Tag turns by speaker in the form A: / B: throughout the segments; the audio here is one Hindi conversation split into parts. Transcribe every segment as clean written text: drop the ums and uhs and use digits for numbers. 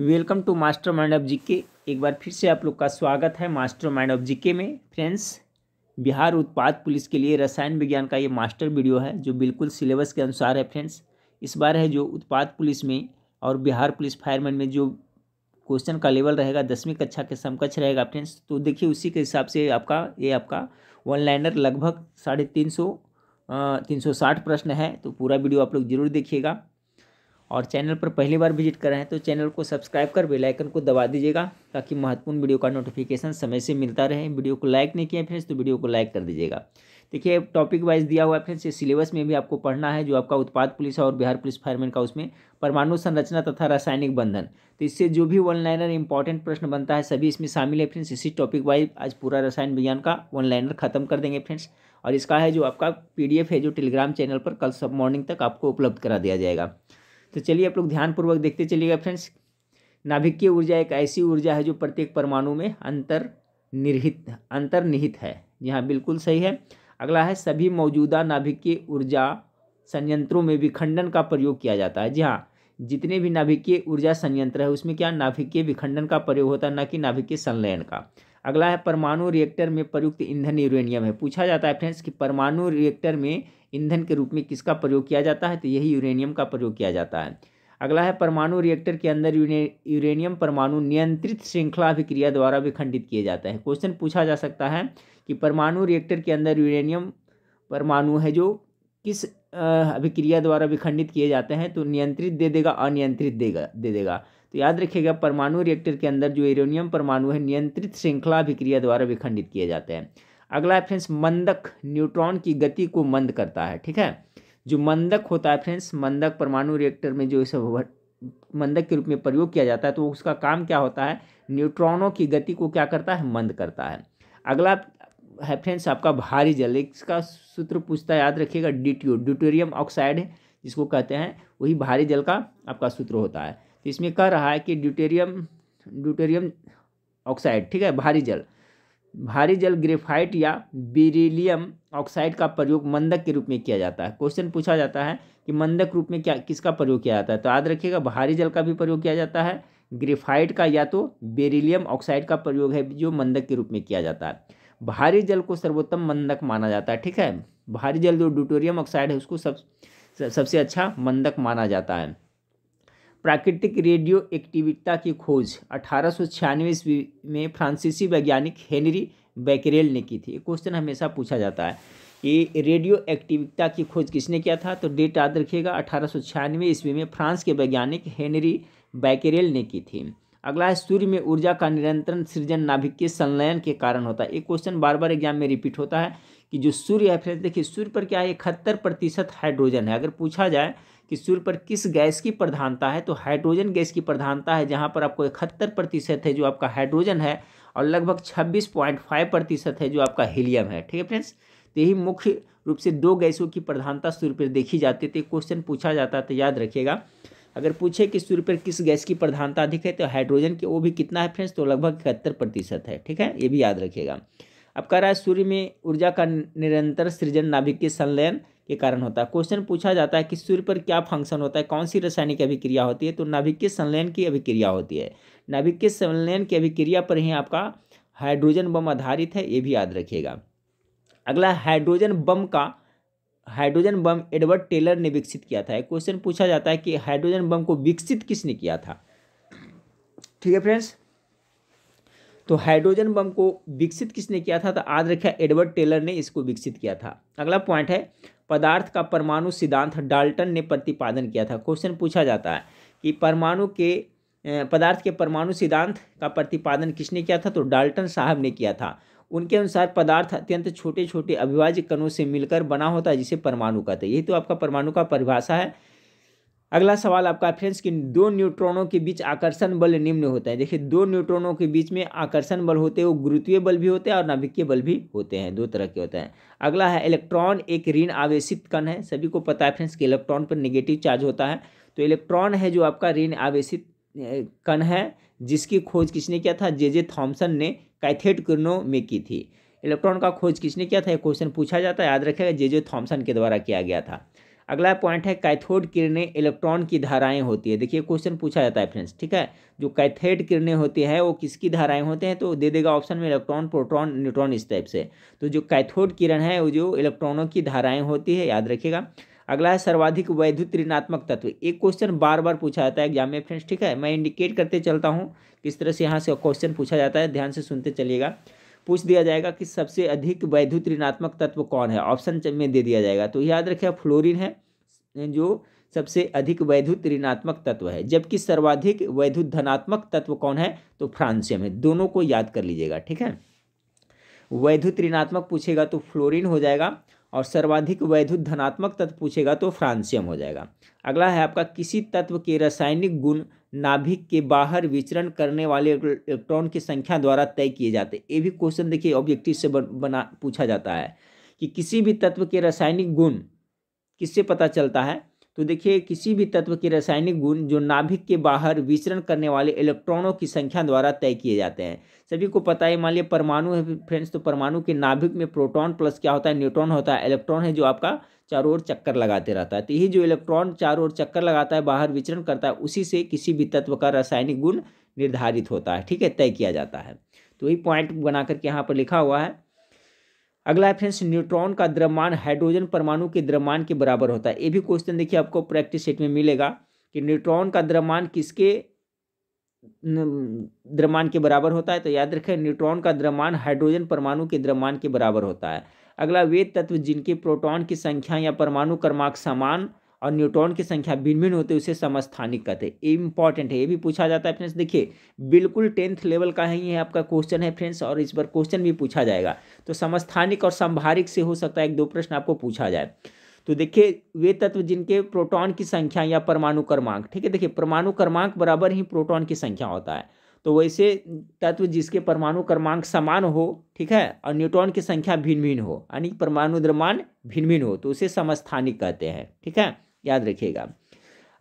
A: Welcome to master mind of GK. एक बार फिर से आप लोग का स्वागत है मास्टर माइंड ऑफ जीके में। फ्रेंड्स, बिहार उत्पाद पुलिस के लिए रसायन विज्ञान का ये मास्टर वीडियो है जो बिल्कुल सिलेबस के अनुसार है। फ्रेंड्स, इस बार है जो उत्पाद पुलिस में और बिहार पुलिस फायरमैन में जो क्वेश्चन का लेवल रहेगा 10वीं कक्षा के समकक्ष रहेगा। फ्रेंड्स, तो देखिए उसी के हिसाब से आपका वन लाइनर लगभग 360 प्रश्न है। तो पूरा वीडियो आप लोग जरूर देखिएगा और चैनल पर पहली बार विजिट कर रहे हैं तो चैनल को सब्सक्राइब कर बेल आइकन को दबा दीजिएगा ताकि महत्वपूर्ण वीडियो का नोटिफिकेशन समय से मिलता रहे। वीडियो को लाइक नहीं किया फ्रेंड्स तो वीडियो को लाइक कर दीजिएगा। देखिए टॉपिक वाइज दिया हुआ है फ्रेंड्स, ये सिलेबस में भी आपको पढ़ना है जो आपका उत्पाद पुलिस और बिहार पुलिस फायरमैन का, उसमें परमाणु संरचना तथा रासायनिक बंधन। तो इससे जो भी वन लाइनर इंपॉर्टेंट प्रश्न बनता है सभी इसमें शामिल है फ्रेंड्स। इसी टॉपिक वाइज आज पूरा रसायन विज्ञान का वन लाइनर खत्म कर देंगे फ्रेंड्स। और इसका है जो आपका PDF है जो टेलीग्राम चैनल पर कल सब मॉर्निंग तक आपको उपलब्ध करा दिया जाएगा। तो चलिए आप लोग ध्यानपूर्वक देखते चलिएगा फ्रेंड्स। नाभिकीय ऊर्जा एक ऐसी ऊर्जा है जो प्रत्येक परमाणु में अंतर्निहित है। जी हाँ, बिल्कुल सही है। अगला है सभी मौजूदा नाभिकीय ऊर्जा संयंत्रों में विखंडन का प्रयोग किया जाता है। जी हाँ, जितने भी नाभिकीय ऊर्जा संयंत्र है उसमें क्या नाभिकीय विखंडन का प्रयोग होता है, न कि नाभिकीय संलयन का। अगला है परमाणु रिएक्टर में प्रयुक्त ईंधन यूरेनियम है। पूछा जाता है फ्रेंड्स कि परमाणु रिएक्टर में ईंधन के रूप में किसका प्रयोग किया जाता है, तो यही यूरेनियम का प्रयोग किया जाता है। अगला है परमाणु रिएक्टर के अंदर यूरेनियम परमाणु नियंत्रित श्रृंखला अभिक्रिया द्वारा विखंडित किए जाते हैं। क्वेश्चन पूछा जा सकता है कि परमाणु रिएक्टर के अंदर यूरेनियम परमाणु है जो किस अभिक्रिया द्वारा विखंडित किए जाते हैं, तो नियंत्रित दे देगा, अनियंत्रित दे देगा। तो याद रखिएगा परमाणु रिएक्टर के अंदर जो यूरेनियम परमाणु है नियंत्रित श्रृंखला अभिक्रिया द्वारा विखंडित किए जाते हैं। अगला है फ्रेंड्स मंदक न्यूट्रॉन की गति को मंद करता है। ठीक है, जो मंदक होता है फ्रेंड्स, मंदक परमाणु रिएक्टर में जो सब मंदक के रूप में प्रयोग किया जाता है तो उसका काम क्या होता है, न्यूट्रॉनों की गति को क्या करता है, मंद करता है। अगला है फ्रेंड्स आपका भारी जल, इसका सूत्र पूछता है, याद रखिएगा ड्यूटेरियम ऑक्साइड जिसको कहते हैं, वही भारी जल का आपका सूत्र होता है। तो इसमें कह रहा है कि ड्यूटेरियम ऑक्साइड, ठीक है, भारी जल ग्रेफाइट या बेरिलियम ऑक्साइड का प्रयोग मंदक के रूप में किया जाता है। क्वेश्चन पूछा जाता है कि मंदक रूप में किसका प्रयोग किया जाता है, तो याद रखिएगा भारी जल का भी प्रयोग किया जाता है, ग्रेफाइट का या तो बेरिलियम ऑक्साइड का प्रयोग है जो मंदक के रूप में किया जाता है। भारी जल को सर्वोत्तम मंदक माना जाता है। ठीक है, भारी जल जो ड्यूटेरियम ऑक्साइड है उसको सबसे अच्छा मंदक माना जाता है। प्राकृतिक रेडियो एक्टिविटी की खोज 1896 ईस्वी में फ्रांसीसी वैज्ञानिक हेनरी बैकरेल ने की थी। क्वेश्चन हमेशा पूछा जाता है कि रेडियो एक्टिविटी की खोज किसने किया था, तो डेट याद रखिएगा 1896 ईस्वी में फ्रांस के वैज्ञानिक हेनरी बैकरेल ने की थी। अगला है सूर्य में ऊर्जा का निरंतर सृजन नाभिकीय संलयन के कारण होता है। एक क्वेश्चन बार बार एग्जाम में रिपीट होता है कि जो सूर्य है फ्रेंड्स, देखिए सूर्य पर क्या है, 71% हाइड्रोजन है। अगर पूछा जाए कि सूर्य पर किस गैस की प्रधानता है, तो हाइड्रोजन गैस की प्रधानता है, जहाँ पर आपको 71% है जो आपका हाइड्रोजन है और लगभग 26.5% है जो आपका हीलियम है। ठीक है फ्रेंड्स, तो यही मुख्य रूप से दो गैसों की प्रधानता सूर्य पर देखी जाती है। तो क्वेश्चन पूछा जाता है तो याद रखिएगा, अगर पूछे कि सूर्य पर किस गैस की प्रधानता अधिक है तो हाइड्रोजन की, वो भी कितना है फ्रेंड्स, तो लगभग 71% है। ठीक है, ये भी याद रखिएगा। अब कह रहा है सूर्य में ऊर्जा का निरंतर सृजन नाभिकीय संलयन के कारण होता है। क्वेश्चन पूछा जाता है कि सूर्य पर क्या फंक्शन होता है, कौन सी रासायनिक अभिक्रिया होती है, तो नाभिकीय संलयन की अभिक्रिया होती है। नाभिकीय संलयन की अभिक्रिया पर ही आपका हाइड्रोजन बम आधारित है, ये भी याद रखिएगा। अगला हाइड्रोजन बम एडवर्ड टेलर ने विकसित किया था। क्वेश्चन पूछा जाता है कि हाइड्रोजन बम को विकसित किसने किया था। ठीक है फ्रेंड्स, तो हाइड्रोजन बम को विकसित किसने किया था, तो याद रखिए एडवर्ड टेलर ने इसको विकसित किया था। अगला पॉइंट है पदार्थ का परमाणु सिद्धांत डाल्टन ने प्रतिपादन किया था। क्वेश्चन पूछा जाता है कि पदार्थ के परमाणु सिद्धांत का प्रतिपादन किसने किया था, तो डाल्टन साहब ने किया था। उनके अनुसार पदार्थ अत्यंत छोटे छोटे अविभाज्य कणों से मिलकर बना होता है जिसे परमाणु कहते हैं। यही तो आपका परमाणु का परिभाषा है। अगला सवाल आपका फ्रेंड्स कि दो न्यूट्रॉनों के बीच आकर्षण बल निम्न होता है। देखिए दो न्यूट्रॉनों के बीच में आकर्षण बल होते हैं, वो गुरुत्वीय बल भी होते हैं और नाभिकीय बल भी होते हैं, दो तरह के होते हैं। अगला है इलेक्ट्रॉन एक ऋण आवेशित कण है। सभी को पता है फ्रेंड्स कि इलेक्ट्रॉन पर नेगेटिव चार्ज होता है, तो इलेक्ट्रॉन है जो आपका ऋण आवेशित कण है जिसकी खोज किसने किया था, जे थॉमसन ने कैथोड किरणों में की थी। इलेक्ट्रॉन का खोज किसने किया था, क्वेश्चन पूछा जाता है, याद रखिएगा जे थॉमसन के द्वारा किया गया था। अगला पॉइंट है कैथोड किरणें इलेक्ट्रॉन की धाराएं होती है। देखिए क्वेश्चन पूछा जाता है फ्रेंड्स, ठीक है। जो कैथोड किरणें होती है वो किसकी धाराएं होते हैं, तो दे देगा ऑप्शन में इलेक्ट्रॉन, प्रोटॉन, न्यूट्रॉन, इस टाइप से। तो जो कैथोड किरण है वो जो इलेक्ट्रॉनों की धाराएं होती है, याद रखिएगा। अगला है सर्वाधिक वैद्युत ऋणात्मक तत्व। एक क्वेश्चन बार बार पूछा जाता है एग्जाम में फ्रेंड्स, ठीक है। मैं इंडिकेट करते चलता हूँ किस तरह से यहाँ से क्वेश्चन पूछा जाता है, ध्यान से सुनते चलिएगा। पूछ दिया जाएगा कि सबसे अधिक वैद्युत ऋणात्मक तत्व कौन है, ऑप्शन में दे दिया जाएगा। तो याद रखिए फ्लोरीन है जो सबसे अधिक वैद्युत ऋणात्मक तत्व है, जबकि सर्वाधिक वैद्युत धनात्मक तत्व कौन है, तो फ्रांसियम है। दोनों को याद कर लीजिएगा, ठीक है। वैद्युत ऋणात्मक पूछेगा तो फ्लोरीन हो जाएगा, और सर्वाधिक वैद्युत धनात्मक तत्व पूछेगा तो फ्रांसियम हो जाएगा। अगला है आपका किसी तत्व के रासायनिक गुण नाभिक के बाहर विचरण करने वाले इलेक्ट्रॉन की संख्या द्वारा तय किए जाते हैं। ये भी क्वेश्चन देखिए ऑब्जेक्टिव से बना पूछा जाता है कि किसी भी तत्व के रासायनिक गुण किससे पता चलता है, तो देखिए किसी भी तत्व के रासायनिक गुण जो नाभिक के बाहर विचरण करने वाले इलेक्ट्रॉनों की संख्या द्वारा तय किए जाते हैं। सभी को पता है, मान लिया परमाणु है फ्रेंड्स, तो परमाणु के नाभिक में प्रोटॉन प्लस क्या होता है, न्यूट्रॉन होता है। इलेक्ट्रॉन है जो आपका चारों ओर चक्कर लगाते रहता है। तो यही जो इलेक्ट्रॉन चारों ओर चक्कर लगाता है, बाहर विचरण करता है, उसी से किसी भी तत्व का रासायनिक गुण निर्धारित होता है, ठीक है, तय किया जाता है। तो यही पॉइंट बना करके यहाँ पर लिखा हुआ है। अगला है फ्रेंड्स न्यूट्रॉन का द्रव्यमान हाइड्रोजन परमाणु के द्रव्यमान के बराबर होता है। ये भी क्वेश्चन देखिए आपको प्रैक्टिस सेट में मिलेगा कि न्यूट्रॉन का द्रव्यमान किसके द्रव्यमान के बराबर होता है, तो याद रखें न्यूट्रॉन का द्रव्यमान हाइड्रोजन परमाणु के द्रव्यमान के बराबर होता है। अगला वे तत्व जिनके प्रोटॉन की संख्या या परमाणु क्रमांक समान और न्यूट्रॉन की संख्या भिन्न भिन्न होते हैं उसे समस्थानिक कहते हैं। ये इंपॉर्टेंट है, ये भी पूछा जाता है फ्रेंड्स। देखिए बिल्कुल 10th लेवल का है ये आपका क्वेश्चन है फ्रेंड्स, और इस पर क्वेश्चन भी पूछा जाएगा। तो समस्थानिक और संभारिक से हो सकता है 1-2 प्रश्न आपको पूछा जाए। तो देखिए वे तत्व जिनके प्रोटॉन की संख्या या परमाणु क्रमांक, ठीक है, देखिए परमाणु क्रमांक बराबर ही प्रोटॉन की संख्या होता है। तो वैसे तत्व जिसके परमाणु क्रमांक समान हो, ठीक है, और न्यूट्रॉन की संख्या भिन्न भिन्न हो, यानी परमाणु द्रव्यमान भिन्न भिन्न हो, तो उसे समस्थानिक कहते हैं, ठीक है, याद रखिएगा।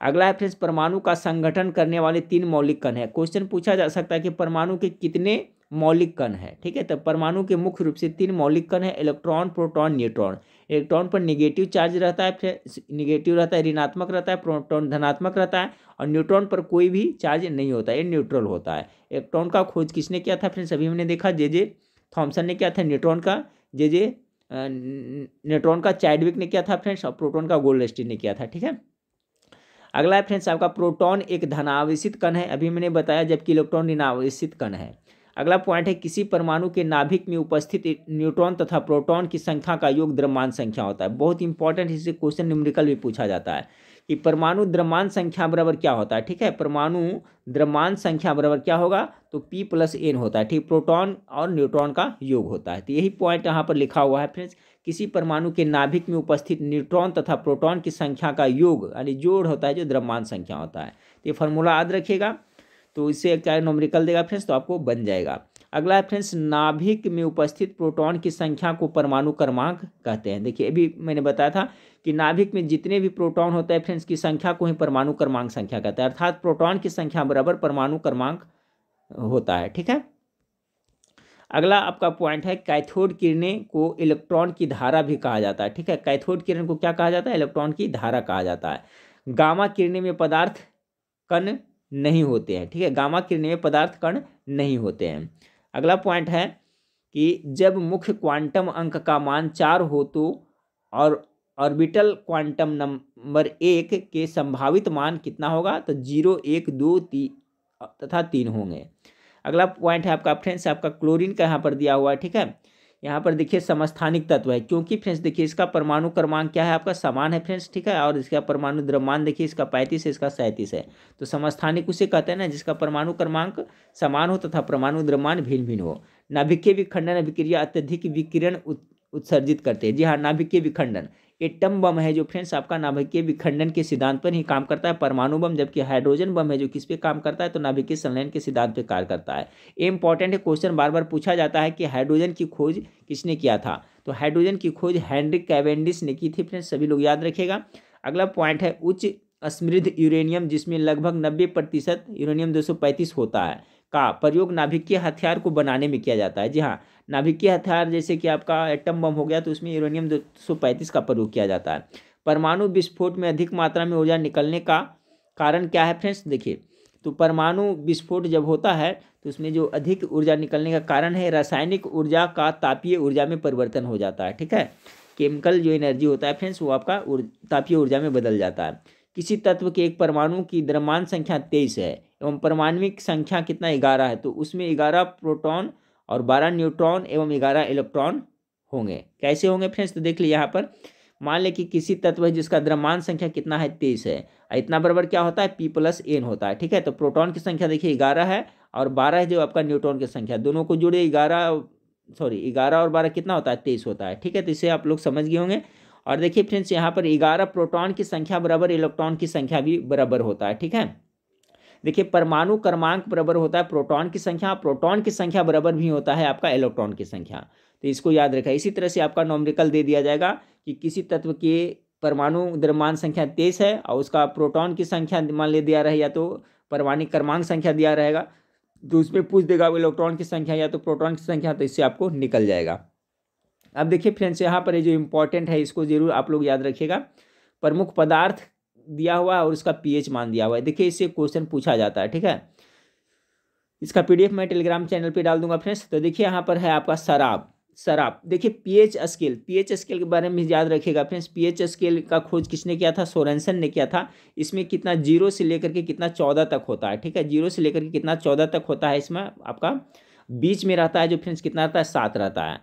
A: अगला है फ्रेंड्स परमाणु का संगठन करने वाले 3 मौलिक कण है। क्वेश्चन पूछा जा सकता है कि परमाणु के कितने मौलिक कण है, ठीक है। तो परमाणु के मुख्य रूप से 3 मौलिक कण है, इलेक्ट्रॉन, प्रोटॉन, न्यूट्रॉन। इलेक्ट्रॉन पर नेगेटिव चार्ज रहता है, नेगेटिव रहता है, ऋणात्मक रहता है, प्रोटॉन धनात्मक रहता है, और न्यूट्रॉन पर कोई भी चार्ज नहीं होता है, ये न्यूट्रल होता है। इलेक्ट्रॉन का खोज किसने किया था फ्रेंड्स, अभी हमने देखा जे थॉमसन ने किया था। न्यूट्रॉन का न्यूट्रॉन का चैडविक ने किया था फ्रेंड्स, और प्रोटॉन का गोल्डस्टीन ने किया था, ठीक है। अगला है फ्रेंड्स आपका प्रोटॉन एक धनावेशित कण है, अभी मैंने बताया, जबकि इलेक्ट्रॉन ऋणावेशित कण है। अगला पॉइंट है किसी परमाणु के नाभिक में उपस्थित न्यूट्रॉन तथा प्रोटॉन की संख्या का योग द्रव्यमान संख्या होता है। बहुत इंपॉर्टेंट, इससे क्वेश्चन न्यूमेरिकल भी पूछा जाता है कि परमाणु द्रव्यमान संख्या बराबर क्या होता है, ठीक है। परमाणु द्रव्यमान संख्या बराबर क्या होगा, तो P + N होता है, ठीक, प्रोटॉन और न्यूट्रॉन का योग होता है। तो यही पॉइंट यहाँ पर लिखा हुआ है फ्रेंड्स, किसी परमाणु के नाभिक में उपस्थित न्यूट्रॉन तथा प्रोटॉन की संख्या का योग यानी जोड़ होता है, जो द्रव्यमान संख्या होता है। तो ये फार्मूला याद रखिएगा, तो इससे क्या न्यूमेरिकल देगा फ्रेंड्स, तो आपको बन जाएगा। अगला है फ्रेंड्स नाभिक में उपस्थित प्रोटॉन की संख्या को परमाणु क्रमांक कहते हैं। देखिए अभी मैंने बताया था कि नाभिक में जितने भी प्रोटॉन होते हैं फ्रेंड्स की संख्या को ही परमाणु क्रमांक संख्या कहते हैं, अर्थात प्रोटॉन की संख्या बराबर परमाणु क्रमांक होता है, ठीक है। अगला आपका पॉइंट है कैथोड किरणें को इलेक्ट्रॉन की धारा भी कहा जाता है, ठीक है। कैथोड किरण को क्या कहा जाता है, इलेक्ट्रॉन की धारा कहा जाता है। गामा किरणें में पदार्थ कण नहीं होते हैं, ठीक है, गामा किरणें में पदार्थ कण नहीं होते हैं। अगला पॉइंट है कि जब मुख्य क्वांटम अंक का मान 4 हो तो और ऑर्बिटल क्वांटम नंबर 1 के संभावित मान कितना होगा, तो 0, 1, 2, 3 तथा 3 होंगे। अगला पॉइंट है आपका फ्रेंड्स आपका क्लोरीन का यहाँ पर दिया हुआ है, ठीक है। यहाँ पर देखिए समस्थानिक तत्व है, क्योंकि फ्रेंड्स देखिए इसका परमाणु क्रमांक क्या है, आपका समान है फ्रेंड्स, ठीक है, और इसका परमाणु द्रव्यमान देखिए इसका 35 है, इसका 37 है। तो समस्थानिक उसे कहते हैं ना जिसका परमाणु क्रमांक समान हो तथा परमाणु द्रव्यमान भिन्न भिन्न हो। नाभिकीय विखंडन अभिक्रिया अत्यधिक विकिरण उत्सर्जित करते हैं। जी हाँ, नाभिकीय विखंडन एटम बम है जो फ्रेंड्स आपका नाभिकीय विखंडन के सिद्धांत पर ही काम करता है, परमाणु बम, जबकि हाइड्रोजन बम है जो किस पे काम करता है, तो नाभिकीय संलयन के सिद्धांत पे कार्य करता है। ये इंपॉर्टेंट है, क्वेश्चन बार बार पूछा जाता है कि हाइड्रोजन की खोज किसने किया था, तो हाइड्रोजन की खोज हेनरिक कैवेंडिश ने की थी फ्रेंड्स, सभी लोग याद रखिएगा। अगला पॉइंट है उच्च समृद्ध यूरेनियम जिसमें लगभग 90% यूरेनियम 235 होता है का प्रयोग नाभिकीय हथियार को बनाने में किया जाता है। जी हाँ, नाभिकीय हथियार जैसे कि आपका एटम बम हो गया तो उसमें यूरेनियम 235 का प्रयोग किया जाता है। परमाणु विस्फोट में अधिक मात्रा में ऊर्जा निकलने का कारण क्या है फ्रेंड्स? देखिए, तो परमाणु विस्फोट जब होता है तो उसमें जो अधिक ऊर्जा निकलने का कारण है, रासायनिक ऊर्जा का तापीय ऊर्जा में परिवर्तन हो जाता है। ठीक है, केमिकल जो एनर्जी होता है फ्रेंड्स वो आपका तापीय ऊर्जा में बदल जाता है। किसी तत्व के एक परमाणु की द्रव्यमान संख्या 23 है एवं परमाणुविक संख्या कितना 11 है, तो उसमें 11 प्रोटॉन और 12 न्यूट्रॉन एवं 11 इलेक्ट्रॉन होंगे। कैसे होंगे फ्रेंड्स? तो देख लीजिए यहाँ पर, मान ले कि किसी तत्व है जिसका द्रव्यमान संख्या कितना है 23 है, इतना बराबर क्या होता है P+N होता है। ठीक है, तो प्रोटॉन की संख्या देखिए 11 है और 12 है जो आपका न्यूट्रॉन की संख्या, दोनों को जोड़े 11 और 12 कितना होता है 23 होता है। ठीक है, तो इसे आप लोग समझ गए होंगे। और देखिए फ्रेंड्स यहाँ पर 11 प्रोटॉन की संख्या बराबर इलेक्ट्रॉन की संख्या भी बराबर होता है। ठीक है, देखिए परमाणु क्रमांक बराबर होता है प्रोटॉन की संख्या, प्रोटॉन की संख्या बराबर भी होता है आपका इलेक्ट्रॉन की संख्या, तो इसको याद रखा। इसी तरह से आपका नॉमरिकल दे दिया जाएगा कि किसी तत्व के परमाणु द्रव्यमान संख्या 23 है और उसका प्रोटॉन की संख्या मान ले दिया रहे या तो परमाणु क्रमांक संख्या दिया रहेगा, तो उसमें पूछ देगा इलेक्ट्रॉन की संख्या या तो प्रोटॉन की संख्या, तो इससे आपको निकल जाएगा। अब देखिए फ्रेंड्स यहाँ पर ये जो इंपॉर्टेंट है इसको जरूर आप लोग याद रखिएगा। प्रमुख पदार्थ दिया हुआ है और उसका पीएच मान दिया हुआ है। देखिए इससे क्वेश्चन पूछा जाता है। ठीक है, इसका पीडीएफ मैं टेलीग्राम चैनल पे डाल दूंगा फ्रेंड्स। तो देखिए यहाँ पर है आपका शराब। देखिए पीएच स्केल के बारे में याद रखिएगा फ्रेंड्स। पीएच स्केल का खोज किसने किया था? सोरेनसन ने किया था। इसमें कितना 0 से लेकर के कितना 14 तक होता है। ठीक है, 0 से लेकर के कितना 14 तक होता है। इसमें आपका बीच में रहता है जो फ्रेंड्स कितना रहता है 7 रहता है,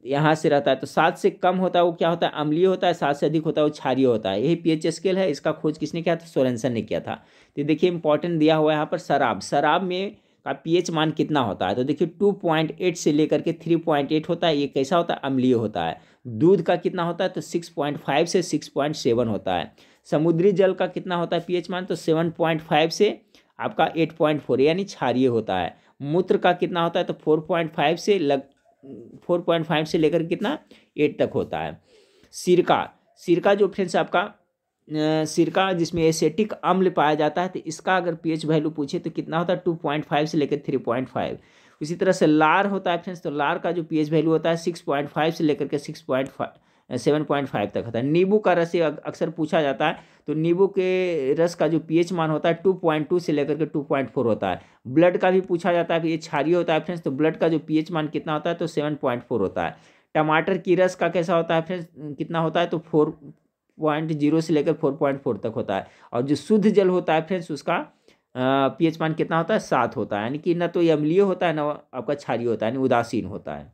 A: यहाँ से रहता है। तो 7 से कम होता है वो क्या होता है? अम्लीय होता है। 7 से अधिक होता है वो क्षारीय होता है। यही पीएच स्केल है। इसका खोज किसने किया था? सोरेनसन ने किया था। तो देखिए इंपॉर्टेंट दिया हुआ है यहाँ पर शराब में का पीएच मान कितना होता है? तो देखिए 2.8 से लेकर के 3.8 होता है। ये कैसा होता है? अम्लीय होता है। दूध का कितना होता है? तो 6.5 से 6.7 होता है। समुद्री जल का कितना होता है पीएच मान? तो 7.5 से आपका 8.4 यानी क्षारीय होता है। मूत्र का कितना होता है? तो 4.5 से लेकर कितना 8 तक होता है। सिरका जो फ्रेंड्स आपका सिरका जिसमें एसिटिक अम्ल पाया जाता है, तो इसका अगर पीएच वैल्यू पूछे तो कितना होता है? 2.5 से लेकर 3.5। इसी तरह से लार होता है फ्रेंड्स, तो लार का जो पीएच वैल्यू होता है 6.5 से लेकर के 7.5 तक होता है। नींबू का रस अक्सर पूछा जाता है, तो नींबू के रस का जो पीएच मान होता है 2.2 से लेकर के 2.4 होता है। ब्लड का भी पूछा जाता है, ये क्षारीय होता है फ्रेंड्स, तो ब्लड का जो पीएच मान कितना होता है? तो 7.4 होता है। टमाटर की रस का कैसा होता है फ्रेंड्स? कितना होता है? तो 4.0 से लेकर 4.4 तक होता है। और जो शुद्ध जल होता है फ्रेंड्स उसका पीएच मान कितना होता है? 7 होता है। यानी कि ना तो ये अम्लीय होता है ना आपका क्षारीय होता है, यानी उदासीन होता है।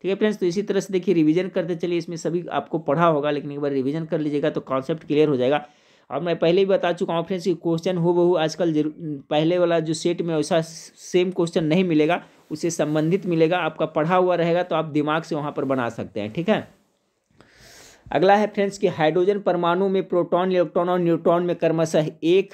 A: ठीक है फ्रेंड्स, तो इसी तरह से देखिए रिवीजन करते चलिए। इसमें सभी आपको पढ़ा होगा, लेकिन एक बार रिवीजन कर लीजिएगा तो कॉन्सेप्ट क्लियर हो जाएगा। और मैं पहले ही बता चुका हूँ फ्रेंड्स कि क्वेश्चन हूबहू आजकल पहले वाला जो सेट में वैसा सेम क्वेश्चन नहीं मिलेगा, उससे संबंधित मिलेगा। आपका पढ़ा हुआ रहेगा तो आप दिमाग से वहाँ पर बना सकते हैं। ठीक है, अगला है फ्रेंड्स कि हाइड्रोजन परमाणु में प्रोटॉन, इलेक्ट्रॉन और न्यूट्रॉन में क्रमशः 1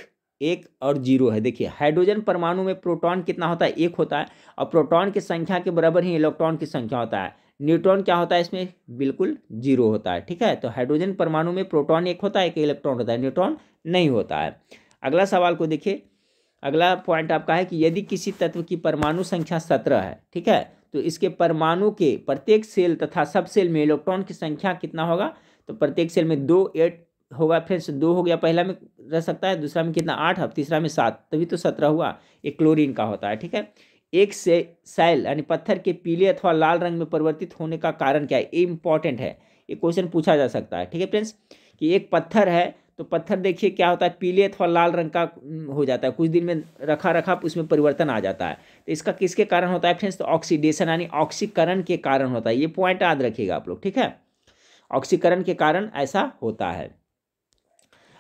A: और 0 है। देखिए हाइड्रोजन परमाणु में प्रोटॉन कितना होता है? 1 होता है, और प्रोटॉन की संख्या के बराबर ही इलेक्ट्रॉन की संख्या होता है। न्यूट्रॉन क्या होता है इसमें? बिल्कुल 0 होता है। ठीक है, तो हाइड्रोजन परमाणु में प्रोटॉन 1 होता है, 1 इलेक्ट्रॉन होता है, न्यूट्रॉन नहीं होता है। अगला सवाल को देखिए। अगला पॉइंट आपका है कि यदि किसी तत्व की परमाणु संख्या 17 है, ठीक है, तो इसके परमाणु के प्रत्येक सेल तथा सब सेल में इलेक्ट्रॉन की संख्या कितना होगा? तो प्रत्येक सेल में 2 8 होगा। फिर से 2 हो गया, पहला में रह सकता है, दूसरा में कितना 8, अब तीसरा में 7, तभी तो 17 हुआ। एक क्लोरीन का होता है। ठीक है, एक से सेल यानी पत्थर के पीले अथवा लाल रंग में परिवर्तित होने का कारण क्या है? ये इंपॉर्टेंट है, ये क्वेश्चन पूछा जा सकता है। ठीक है फ्रेंड्स, कि एक पत्थर है तो पत्थर देखिए क्या होता है? पीले अथवा लाल रंग का हो जाता है, कुछ दिन में रखा उसमें परिवर्तन आ जाता है। तो इसका किसके कारण होता है फ्रेंड्स? तो ऑक्सीडेशन यानी ऑक्सीकरण के कारण होता है। ये पॉइंट याद रखिएगा आप लोग। ठीक है, ऑक्सीकरण के कारण ऐसा होता है।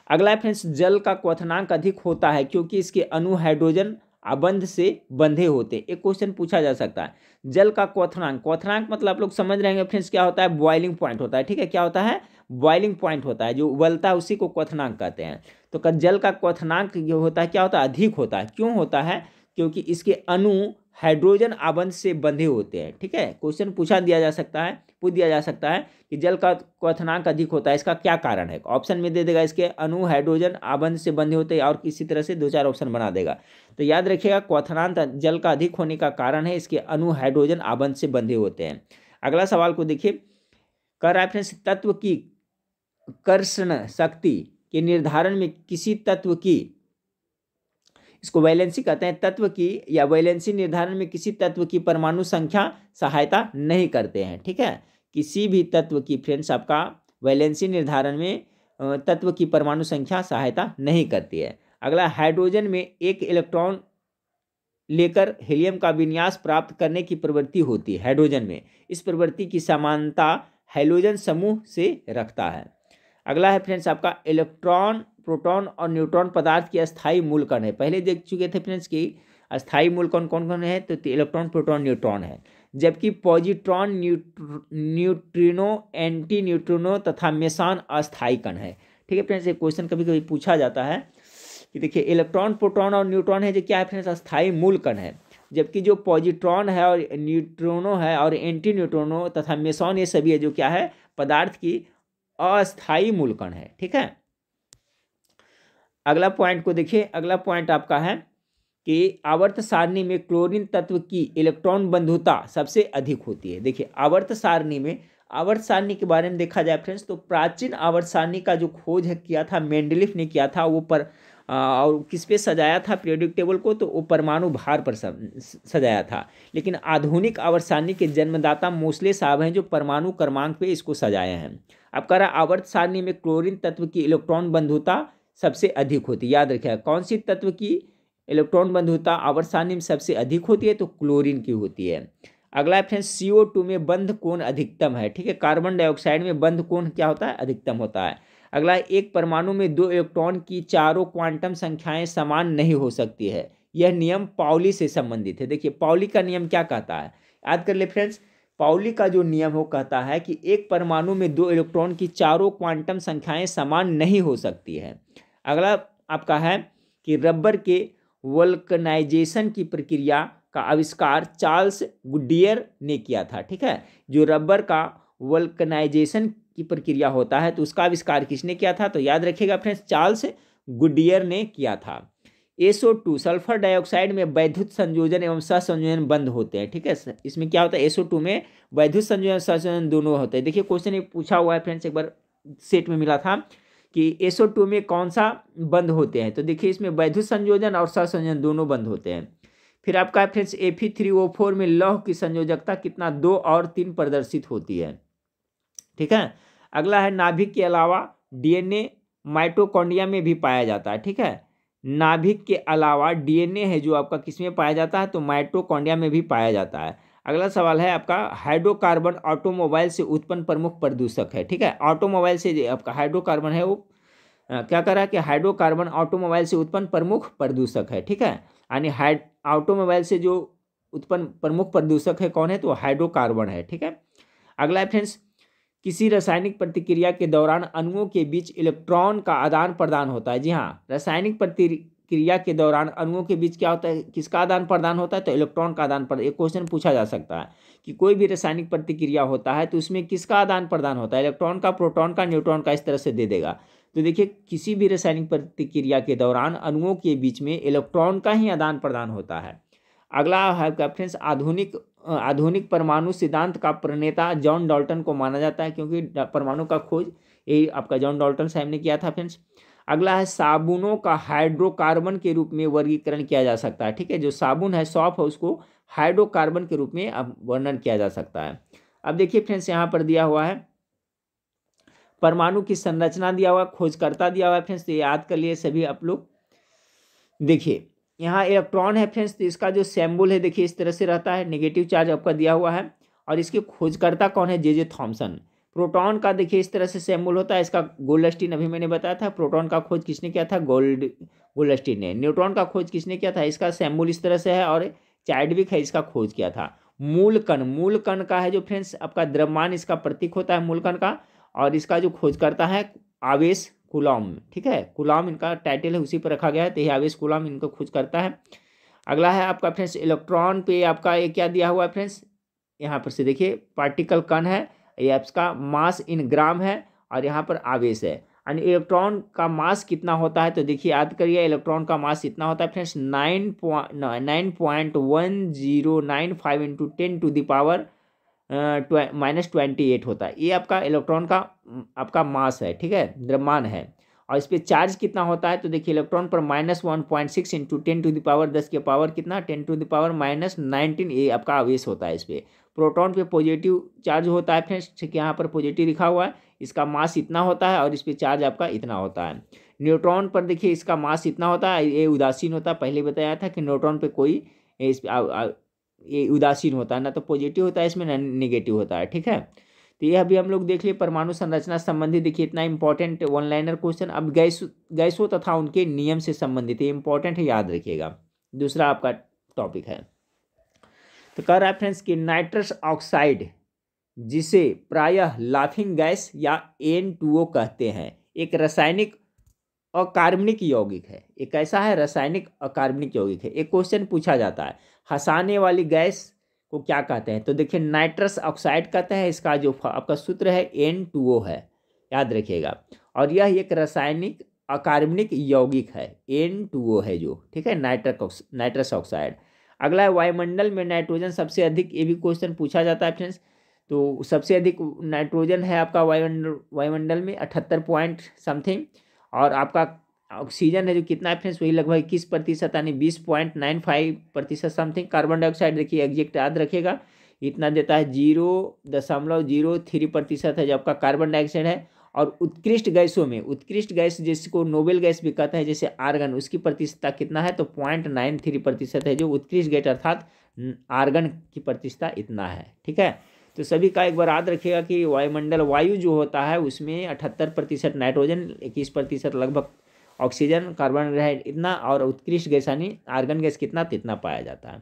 A: अगला है फ्रेंड्स, जल का क्वथनांक अधिक होता है क्योंकि इसके अणु हाइड्रोजन आबंध से बंधे होते। एक क्वेश्चन पूछा जा सकता है, जल का क्वथनांक मतलब आप लोग समझ रहे हैं फ्रेंड्स क्या होता है? बॉइलिंग पॉइंट होता है। ठीक है, क्या होता है? बॉइलिंग पॉइंट होता है, जो उबलता है उसी को क्वथनांक कहते हैं। तो जल का क्वथनांक जो होता है क्या होता है? अधिक होता है। क्यों होता है? क्योंकि इसके अणु हाइड्रोजन आबंध से बंधे होते हैं। ठीक है, क्वेश्चन पूछ दिया जा सकता है कि जल का क्वथनांक अधिक होता है, इसका क्या कारण है? ऑप्शन में दे देगा इसके अणु हाइड्रोजन आबंध से बंधे होते हैं, और किसी तरह से 2-4 ऑप्शन बना देगा। तो याद रखिएगा क्वथनांक जल का अधिक होने का कारण है इसके अणु हाइड्रोजन आबंध से बंधे होते हैं। अगला सवाल को देखिए, कह रहा है फ्रेंड्स तत्व की कर्षण शक्ति के निर्धारण में किसी तत्व की, इसको वैलेंसी कहते हैं, तत्व की या वैलेंसी निर्धारण में किसी तत्व की परमाणु संख्या सहायता नहीं करते हैं। ठीक है, किसी भी तत्व की फ्रेंड्स आपका वैलेंसी निर्धारण में तत्व की परमाणु संख्या सहायता नहीं करती है। अगला, हाइड्रोजन में एक इलेक्ट्रॉन लेकर हीलियम का विन्यास प्राप्त करने की प्रवृत्ति होती है। हाइड्रोजन में इस प्रवृत्ति की समानता हैलोजन समूह से रखता है। अगला है फ्रेंड्स आपका इलेक्ट्रॉन, प्रोटॉन और न्यूट्रॉन पदार्थ के अस्थायी मूल कण है। पहले देख चुके थे फ्रेंड्स कि अस्थायी मूल कण कौन कौन है, तो इलेक्ट्रॉन, प्रोटॉन, न्यूट्रॉन है। जबकि पॉजिट्रॉन, न्यूट्रिनो, एंटी न्यूट्रिनो तथा मेसान अस्थायी कण है। ठीक है फ्रेंड्स, एक क्वेश्चन कभी कभी पूछा जाता है कि देखिए इलेक्ट्रॉन, प्रोटॉन और न्यूट्रॉन है जो क्या है फ्रेंड्स, अस्थायी मूल कण है। जबकि जो पॉजिट्रॉन है और न्यूट्रिनो है और एंटी न्यूट्रिनो तथा मेसॉन, ये सभी है जो क्या है, पदार्थ की अस्थायी मूल कण है। ठीक है, अगला पॉइंट को देखिए। अगला पॉइंट आपका है कि आवर्त सारणी में क्लोरीन तत्व की इलेक्ट्रॉन बंधुता सबसे अधिक होती है। देखिए आवर्त सारणी में, आवर्त सारणी के बारे में देखा जाए फ्रेंड्स तो प्राचीन आवर्त सारणी का जो खोज है किया था मेंडलीफ ने किया था, वो पर और किस पे सजाया था पीरियोडिक टेबल को, तो वो परमाणु भार पर सजाया था। लेकिन आधुनिक आवर्त सारणी के जन्मदाता मोसले साहब हैं जो परमाणु क्रमांक पे इसको सजाए हैं। अब कह रहा आवर्त सारणी में क्लोरीन तत्व की इलेक्ट्रॉन बंधुता सबसे अधिक होती है। याद रखिएगा कौन सी तत्व की इलेक्ट्रॉन बंधुता आवर्त सारणी में सबसे अधिक होती है, तो क्लोरीन की होती है। अगला फ्रेंड्स CO2 में बंध कोण अधिकतम है। ठीक है, कार्बन डाइऑक्साइड में बंध कोण क्या होता है, अधिकतम होता है। अगला, एक परमाणु में 2 इलेक्ट्रॉन की चारों क्वांटम संख्याएं समान नहीं हो सकती है। यह नियम पाउली से संबंधित है। देखिए पाउली का नियम क्या कहता है, याद कर ले फ्रेंड्स। पाउली का जो नियम हो कहता है कि एक परमाणु में 2 इलेक्ट्रॉन की चारों क्वांटम संख्याएं समान नहीं हो सकती है। अगला आपका है कि रबर के वल्कनाइजेशन की प्रक्रिया का आविष्कार चार्ल्स गुडियर ने किया था। ठीक है, जो रबर का वल्कनाइजेशन की प्रक्रिया होता है तो उसका आविष्कार किसने किया था, तो याद रखिएगा फ्रेंड्स चार्ल्स गुडियर ने किया था। SO2 सल्फर डाइऑक्साइड में वैद्युत संयोजन एवं सहसंयोजन बंद होते हैं। ठीक है, इसमें क्या होता है, SO2 में वैद्युत संयोजन सहसंयोजन दोनों होते हैं। देखिए क्वेश्चन ये पूछा हुआ है फ्रेंड्स, एक बार सेट में मिला था कि SO2 में कौन सा बंद होते हैं, तो देखिए इसमें वैद्युत संयोजन और सहसंयोजन दोनों बंद होते हैं। फिर आपका फ्रेंड्स Fe3O4 में लौह की संयोजकता कितना, 2 और 3 प्रदर्शित होती है। ठीक है, अगला है नाभिक के अलावा DNA माइटोकॉन्ड्रिया में भी पाया जाता है। ठीक है, नाभिक के अलावा DNA है जो आपका किस में पाया जाता है, तो माइटोकॉन्ड्रिया में भी पाया जाता है। अगला सवाल है आपका हाइड्रोकार्बन ऑटोमोबाइल से उत्पन्न प्रमुख प्रदूषक है। ठीक है, ऑटोमोबाइल से आपका हाइड्रोकार्बन है वो क्या कर रहा है कि हाइड्रोकार्बन ऑटोमोबाइल से उत्पन्न प्रमुख प्रदूषक है। ठीक है, यानी ऑटोमोबाइल से जो उत्पन्न प्रमुख प्रदूषक है कौन है, तो हाइड्रोकार्बन है। ठीक है, अगला है फ्रेंड्स किसी रासायनिक प्रतिक्रिया के दौरान अणुओं के बीच इलेक्ट्रॉन का आदान प्रदान होता है। जी हाँ, रासायनिक प्रतिक्रिया के दौरान अणुओं के बीच क्या होता है, किसका आदान प्रदान होता है, तो इलेक्ट्रॉन का आदान प्रदान। एक क्वेश्चन पूछा जा सकता है कि कोई भी रासायनिक प्रतिक्रिया होता है तो उसमें किसका आदान प्रदान होता है, इलेक्ट्रॉन का, प्रोटॉन का, न्यूट्रॉन का, इस तरह से दे देगा। तो देखिए किसी भी रासायनिक प्रतिक्रिया के दौरान अणुओं के बीच में इलेक्ट्रॉन का ही आदान प्रदान होता है। अगला है फ्रेंड्स आधुनिक परमाणु सिद्धांत का प्रणेता जॉन डाल्टन को माना जाता है, क्योंकि परमाणु का खोज यही आपका जॉन डाल्टन साहब ने किया था फ्रेंड्स। अगला है साबुनों का हाइड्रोकार्बन के रूप में वर्गीकरण किया जा सकता है। ठीक है, जो साबुन है सॉफ है उसको हाइड्रोकार्बन के रूप में अब वर्णन किया जा सकता है। अब देखिए फ्रेंड्स यहाँ पर दिया हुआ है परमाणु की संरचना दिया हुआ, खोजकर्ता दिया हुआ है फ्रेंड्स, तो याद कर लिए सभी आप लोग। देखिए यहाँ इलेक्ट्रॉन है फ्रेंड्स, तो इसका जो सिंबल है देखिए इस तरह से रहता है, नेगेटिव चार्ज आपका दिया हुआ है। और इसके खोजकर्ता कौन है, जे थॉमसन। प्रोटॉन का देखिए इस तरह से सिंबल होता है, इसका गोल्डस्टीन, अभी मैंने बताया था प्रोटॉन का खोज किसने किया था, गोल्डस्टीन ने। न्यूट्रॉन का खोज किसने किया था, इसका सिंबल इस तरह से है, और चार्डविक है, इसका खोज किया था। मूल कण का है जो फ्रेंड्स आपका द्रव्यमान, इसका प्रतीक होता है मूल कण का, और इसका जो खोजकर्ता है आवेश कूलॉम। ठीक है, कूलॉम इनका टाइटल है, उसी पर रखा गया है, तो यह आवेश कूलॉम इनको खोज करता है। अगला है आपका फ्रेंड्स इलेक्ट्रॉन पे आपका ये क्या दिया हुआ है फ्रेंड्स, यहाँ पर से देखिए पार्टिकल कण है, ये आपका मास इन ग्राम है, और यहाँ पर आवेश है। यानी इलेक्ट्रॉन का मास कितना होता है, तो देखिए याद करिए इलेक्ट्रॉन का मास इतना होता है फ्रेंड्स 9.1095 × 10⁻⁴ -28 होता है। ये आपका इलेक्ट्रॉन का आपका मास है, ठीक है, द्रव्यमान है। और इस पर चार्ज कितना होता है तो देखिए इलेक्ट्रॉन पर -1.6 इंटू 10⁻10 के पावर कितना 10⁻−19 ये आपका आवेश होता है इस पर। प्रोटॉन पे पॉजिटिव चार्ज होता है फ्रेंड्स, ठीक है, यहाँ पर पॉजिटिव लिखा हुआ है, इसका मास इतना होता है और इस पर चार्ज आपका इतना होता है। न्यूट्रॉन पर देखिए इसका मास इतना होता है, ये उदासीन होता है, पहले बताया था कि न्यूट्रॉन पे कोई इस ये उदासीन होता है, ना तो पॉजिटिव होता है इसमें ना नेगेटिव होता है, ठीक है। तो ये अभी हम लोग देख लिए परमाणु संरचना संबंधित, देखिए इतना इंपॉर्टेंट वन लाइनर क्वेश्चन। अब गैसों तथा उनके नियम से संबंधित, ये इंपॉर्टेंट है, याद रखिएगा। दूसरा आपका टॉपिक है, तो कह रहा है फ्रेंड्स कि नाइट्रस ऑक्साइड, जिसे प्रायः लाफिंग गैस या N2O कहते हैं, एक रासायनिक अकार्बनिक यौगिक है। एक ऐसा है रासायनिक अकार्बनिक यौगिक है। एक क्वेश्चन पूछा जाता है हंसाने वाली गैस को क्या कहते हैं, तो देखिए नाइट्रस ऑक्साइड कहते हैं। इसका जो आपका सूत्र है N2O है, याद रखिएगा। और यह एक रासायनिक अकार्बनिक यौगिक है, N2O है जो, ठीक है, नाइट्रस ऑक्साइड। अगला है वायुमंडल में नाइट्रोजन सबसे अधिक, ये भी क्वेश्चन पूछा जाता है फ्रेंड्स। तो सबसे अधिक नाइट्रोजन है आपका वायुमंडल में 78 पॉइंट समथिंग, और आपका ऑक्सीजन है जो कितना है फ्रेंड्स, वही लगभग 21% यानी 20.95% समथिंग। कार्बन डाइऑक्साइड देखिए एग्जैक्ट याद रखिएगा, इतना देता है 0.03% है जो आपका कार्बन डाइऑक्साइड है। और उत्कृष्ट गैसों में, उत्कृष्ट गैस जिसको नोबेल गैस भी कहते हैं जैसे आर्गन, उसकी प्रतिशतता कितना है तो 0.93% है जो उत्कृष्ट गैस, अर्थात आर्गन की प्रतिशतता इतना है, ठीक है। तो सभी का एक बार याद रखिएगा कि वायुमंडल वायु जो होता है उसमें 78% नाइट्रोजन, 21% लगभग ऑक्सीजन, कार्बन डाइऑक्साइड इतना, और उत्कृष्ट गैस यानी आर्गन गैस कितना तितना पाया जाता है।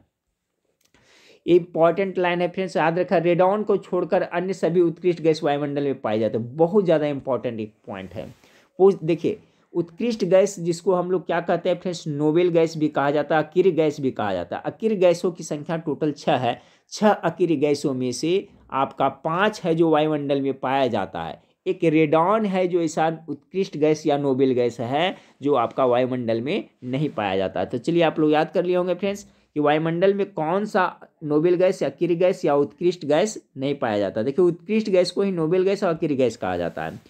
A: इंपॉर्टेंट लाइन है फ्रेंड्स, याद रखा, रेडॉन को छोड़कर अन्य सभी उत्कृष्ट गैस वायुमंडल में पाए जाते हैं। बहुत ज़्यादा इंपॉर्टेंट एक पॉइंट है। देखिए उत्कृष्ट गैस जिसको हम लोग क्या कहते हैं फ्रेंड्स, नोबेल गैस भी कहा जाता है, अकिर गैस भी कहा जाता है। अकिर गैसों की संख्या टोटल 6 है। 6 अकिर गैसों में से आपका 5 है जो वायुमंडल में पाया जाता है। एक रेडॉन है जो ऐसा उत्कृष्ट गैस या नोबेल गैस है जो आपका वायुमंडल में नहीं पाया जाता है। तो चलिए आप लोग याद कर लिए होंगे फ्रेंड्स कि वायुमंडल में कौन सा नोबेल गैस या अकिर गैस या उत्कृष्ट गैस नहीं पाया जाता। देखिए उत्कृष्ट गैस को ही नोबेल गैस और अकिर गैस कहा जाता है।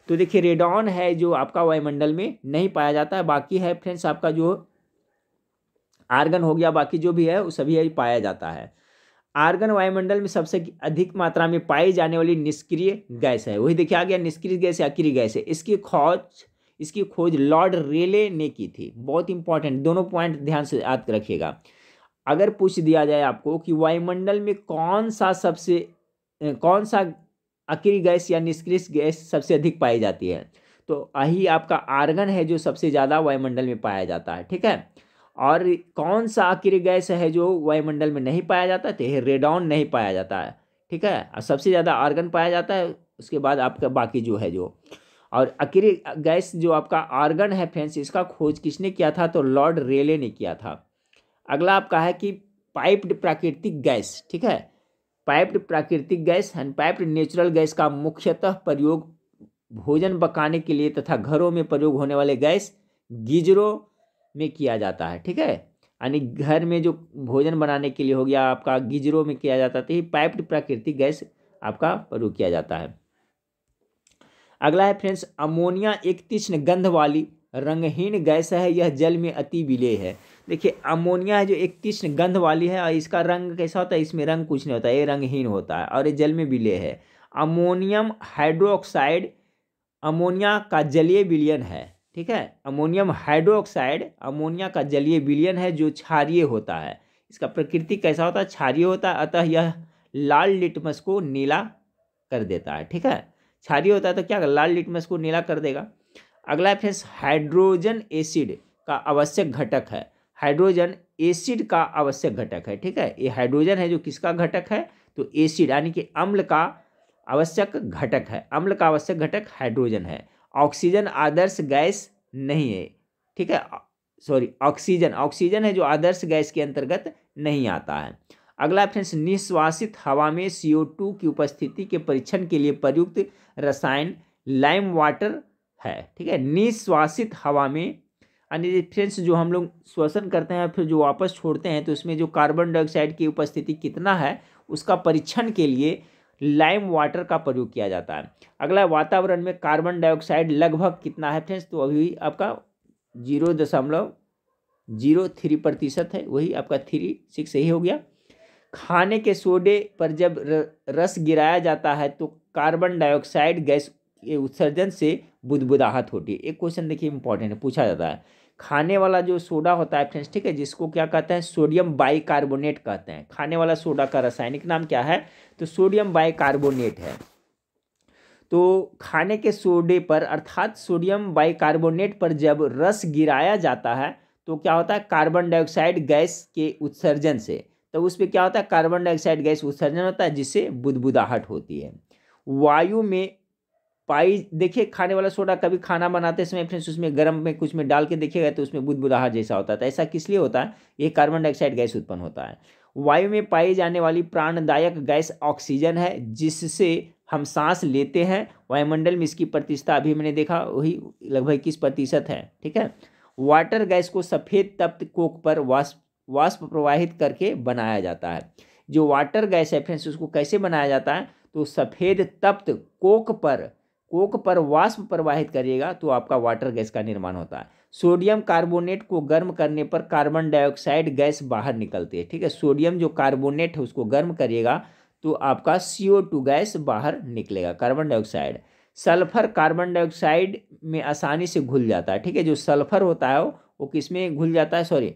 A: तो देखिए रेडॉन है जो आपका वायुमंडल में नहीं पाया जाता है। बाकी है फ्रेंड्स आपका जो आर्गन हो गया, बाकी जो भी है वो सभी पाया जाता है। आर्गन वायुमंडल में सबसे अधिक मात्रा में पाई जाने वाली निष्क्रिय गैस है। वही देखिए आ गया, निष्क्रिय गैस या अक्रिय गैस है। इसकी खोज लॉर्ड रेले ने की थी। बहुत इंपॉर्टेंट, दोनों पॉइंट ध्यान से याद रखिएगा। अगर पूछ दिया जाए आपको कि वायुमंडल में कौन सा अक्रिय गैस या निष्क्रिय गैस सबसे अधिक पाई जाती है, तो यही आपका आर्गन है जो सबसे ज़्यादा वायुमंडल में पाया जाता है, ठीक है। और कौन सा अक्रिय गैस है जो वायुमंडल में नहीं पाया जाता है, तो रेडॉन नहीं पाया जाता है, ठीक है। और सबसे ज़्यादा आर्गन पाया जाता है, उसके बाद आपका बाकी जो है जो। और अक्रिय गैस जो आपका आर्गन है फ्रेंड्स, इसका खोज किसने किया था तो लॉर्ड रेले ने किया था। अगला आपका है कि पाइप्ड प्राकृतिक गैस, ठीक है। पाइप्ड प्राकृतिक gas and piped natural gas का मुख्यतः प्रयोग भोजन पकाने के लिए तथा घरों में प्रयोग होने वाले गैस गीजरों में किया जाता है, ठीक है। यानी घर में जो भोजन बनाने के लिए हो गया आपका गीजरों में किया जाता है, तो ये पाइप्ड प्राकृतिक गैस आपका प्रयोग किया जाता है। अगला है फ्रेंड्स अमोनिया, एक तीक्ष्ण गंध वाली रंगहीन गैस है। यह जल में अति विलेय है। देखिए अमोनिया है जो एक तीक्ष्ण गंध वाली है, और इसका रंग कैसा होता है, इसमें रंग कुछ नहीं होता है, ये रंगहीन होता है और ये जल में विलेय है। अमोनियम हाइड्रोक्साइड अमोनिया का जलीय विलयन है, ठीक है। अमोनियम हाइड्रोक्साइड अमोनिया का जलीय विलयन है जो क्षारीय होता है। इसका प्रकृति कैसा होता है, क्षारीय होता है, अतः यह लाल लिटमस को नीला कर देता है, ठीक है। क्षारीय होता है तो क्या लाल लिटमस को नीला कर देगा। अगला फ्रेंड्स हाइड्रोजन एसिड का आवश्यक घटक है। हाइड्रोजन एसिड का आवश्यक घटक है, ठीक है। ये हाइड्रोजन है जो किसका घटक है तो एसिड यानी कि अम्ल का आवश्यक घटक है। अम्ल का आवश्यक घटक हाइड्रोजन है। ऑक्सीजन आदर्श गैस नहीं है, ठीक है। ऑक्सीजन है जो आदर्श गैस के अंतर्गत नहीं आता है। अगला फ्रेंड्स निश्वासित हवा में CO2 की उपस्थिति के परीक्षण के लिए प्रयुक्त रसायन लाइम वाटर है, ठीक है। निश्वासित हवा में यानी फ्रेंड्स जो हम लोग श्वसन करते हैं फिर जो वापस छोड़ते हैं तो उसमें जो कार्बन डाइऑक्साइड की उपस्थिति कितना है उसका परीक्षण के लिए लाइम वाटर का प्रयोग किया जाता है। अगला, वातावरण में कार्बन डाइऑक्साइड लगभग कितना है फ्रेंड्स, तो अभी आपका 0.03% है, वही आपका 36 सही हो गया। खाने के सोडे पर जब रस गिराया जाता है तो कार्बन डाइऑक्साइड गैस के उत्सर्जन से बुदबुदाहट होती है। एक क्वेश्चन देखिए इंपॉर्टेंट है, पूछा जाता है, खाने वाला जो सोडा होता है फ्रेंड्स, ठीक है, जिसको क्या कहते हैं, सोडियम बाइकार्बोनेट कहते हैं। खाने वाला सोडा का रासायनिक नाम क्या है, तो सोडियम बाइकार्बोनेट है। तो खाने के सोडे पर अर्थात सोडियम बाइकार्बोनेट पर जब रस गिराया जाता है तो क्या होता है, कार्बन डाइऑक्साइड गैस के उत्सर्जन से, तो उस पर क्या होता है, कार्बन डाइऑक्साइड गैस उत्सर्जन होता है जिससे बुदबुदाहट होती है। वायु में देखिए खाने वाला सोडा कभी खाना बनाते समय फ्रेंड्स उसमें गर्म में कुछ में डाल के देखिएगा तो उसमें बुदबुदाहट जैसा होता है। ऐसा किस लिए होता है, ये कार्बन डाइऑक्साइड गैस उत्पन्न होता है। वायु में पाई जाने वाली प्राणदायक गैस ऑक्सीजन है, जिससे हम सांस लेते हैं। वायुमंडल में इसकी प्रतिशतता अभी मैंने देखा वही लगभग 21% है, ठीक है। वाटर गैस को सफ़ेद तप्त कोक पर वाष्प प्रवाहित करके बनाया जाता है। जो वाटर गैस है फ्रेंड्स उसको कैसे बनाया जाता है, तो सफ़ेद तप्त कोक पर वाष्प प्रवाहित करिएगा तो आपका वाटर गैस का निर्माण होता है। सोडियम कार्बोनेट को गर्म करने पर कार्बन डाइऑक्साइड गैस बाहर निकलती है, ठीक है। सोडियम जो कार्बोनेट है उसको गर्म करिएगा तो आपका CO2 गैस बाहर निकलेगा, carbon dioxide. Sulphur carbon dioxide में आसानी से घुल जाता है, ठीक है। जो सल्फर होता है वो किस में घुल जाता है, सॉरी,